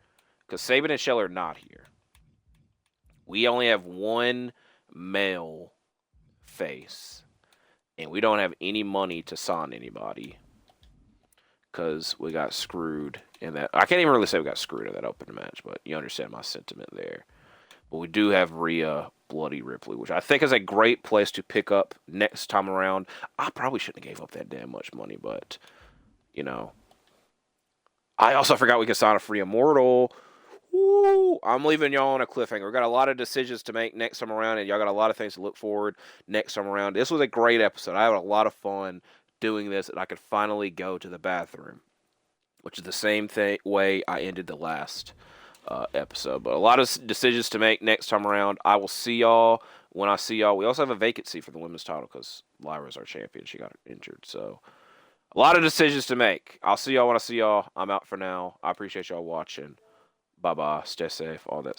Because Sabin and Shell are not here. We only have one male face. And we don't have any money to sign anybody. Because we got screwed in that... I can't even really say we got screwed in that open match. But you understand my sentiment there. But we do have Rhea Bloody Ripley. Which I think is a great place to pick up next time around. I probably shouldn't have gave up that damn much money. But... you know, I also forgot we could sign a free immortal. Woo! I'm leaving y'all on a cliffhanger. We got a lot of decisions to make next time around, and y'all got a lot of things to look forward next time around. This was a great episode. I had a lot of fun doing this, and I could finally go to the bathroom, which is the same way I ended the last episode. But a lot of decisions to make next time around. I will see y'all when I see y'all. We also have a vacancy for the women's title because Lyra's our champion. She got injured, so... a lot of decisions to make. I'll see y'all when I see y'all. I'm out for now. I appreciate y'all watching. Bye-bye. Stay safe. All that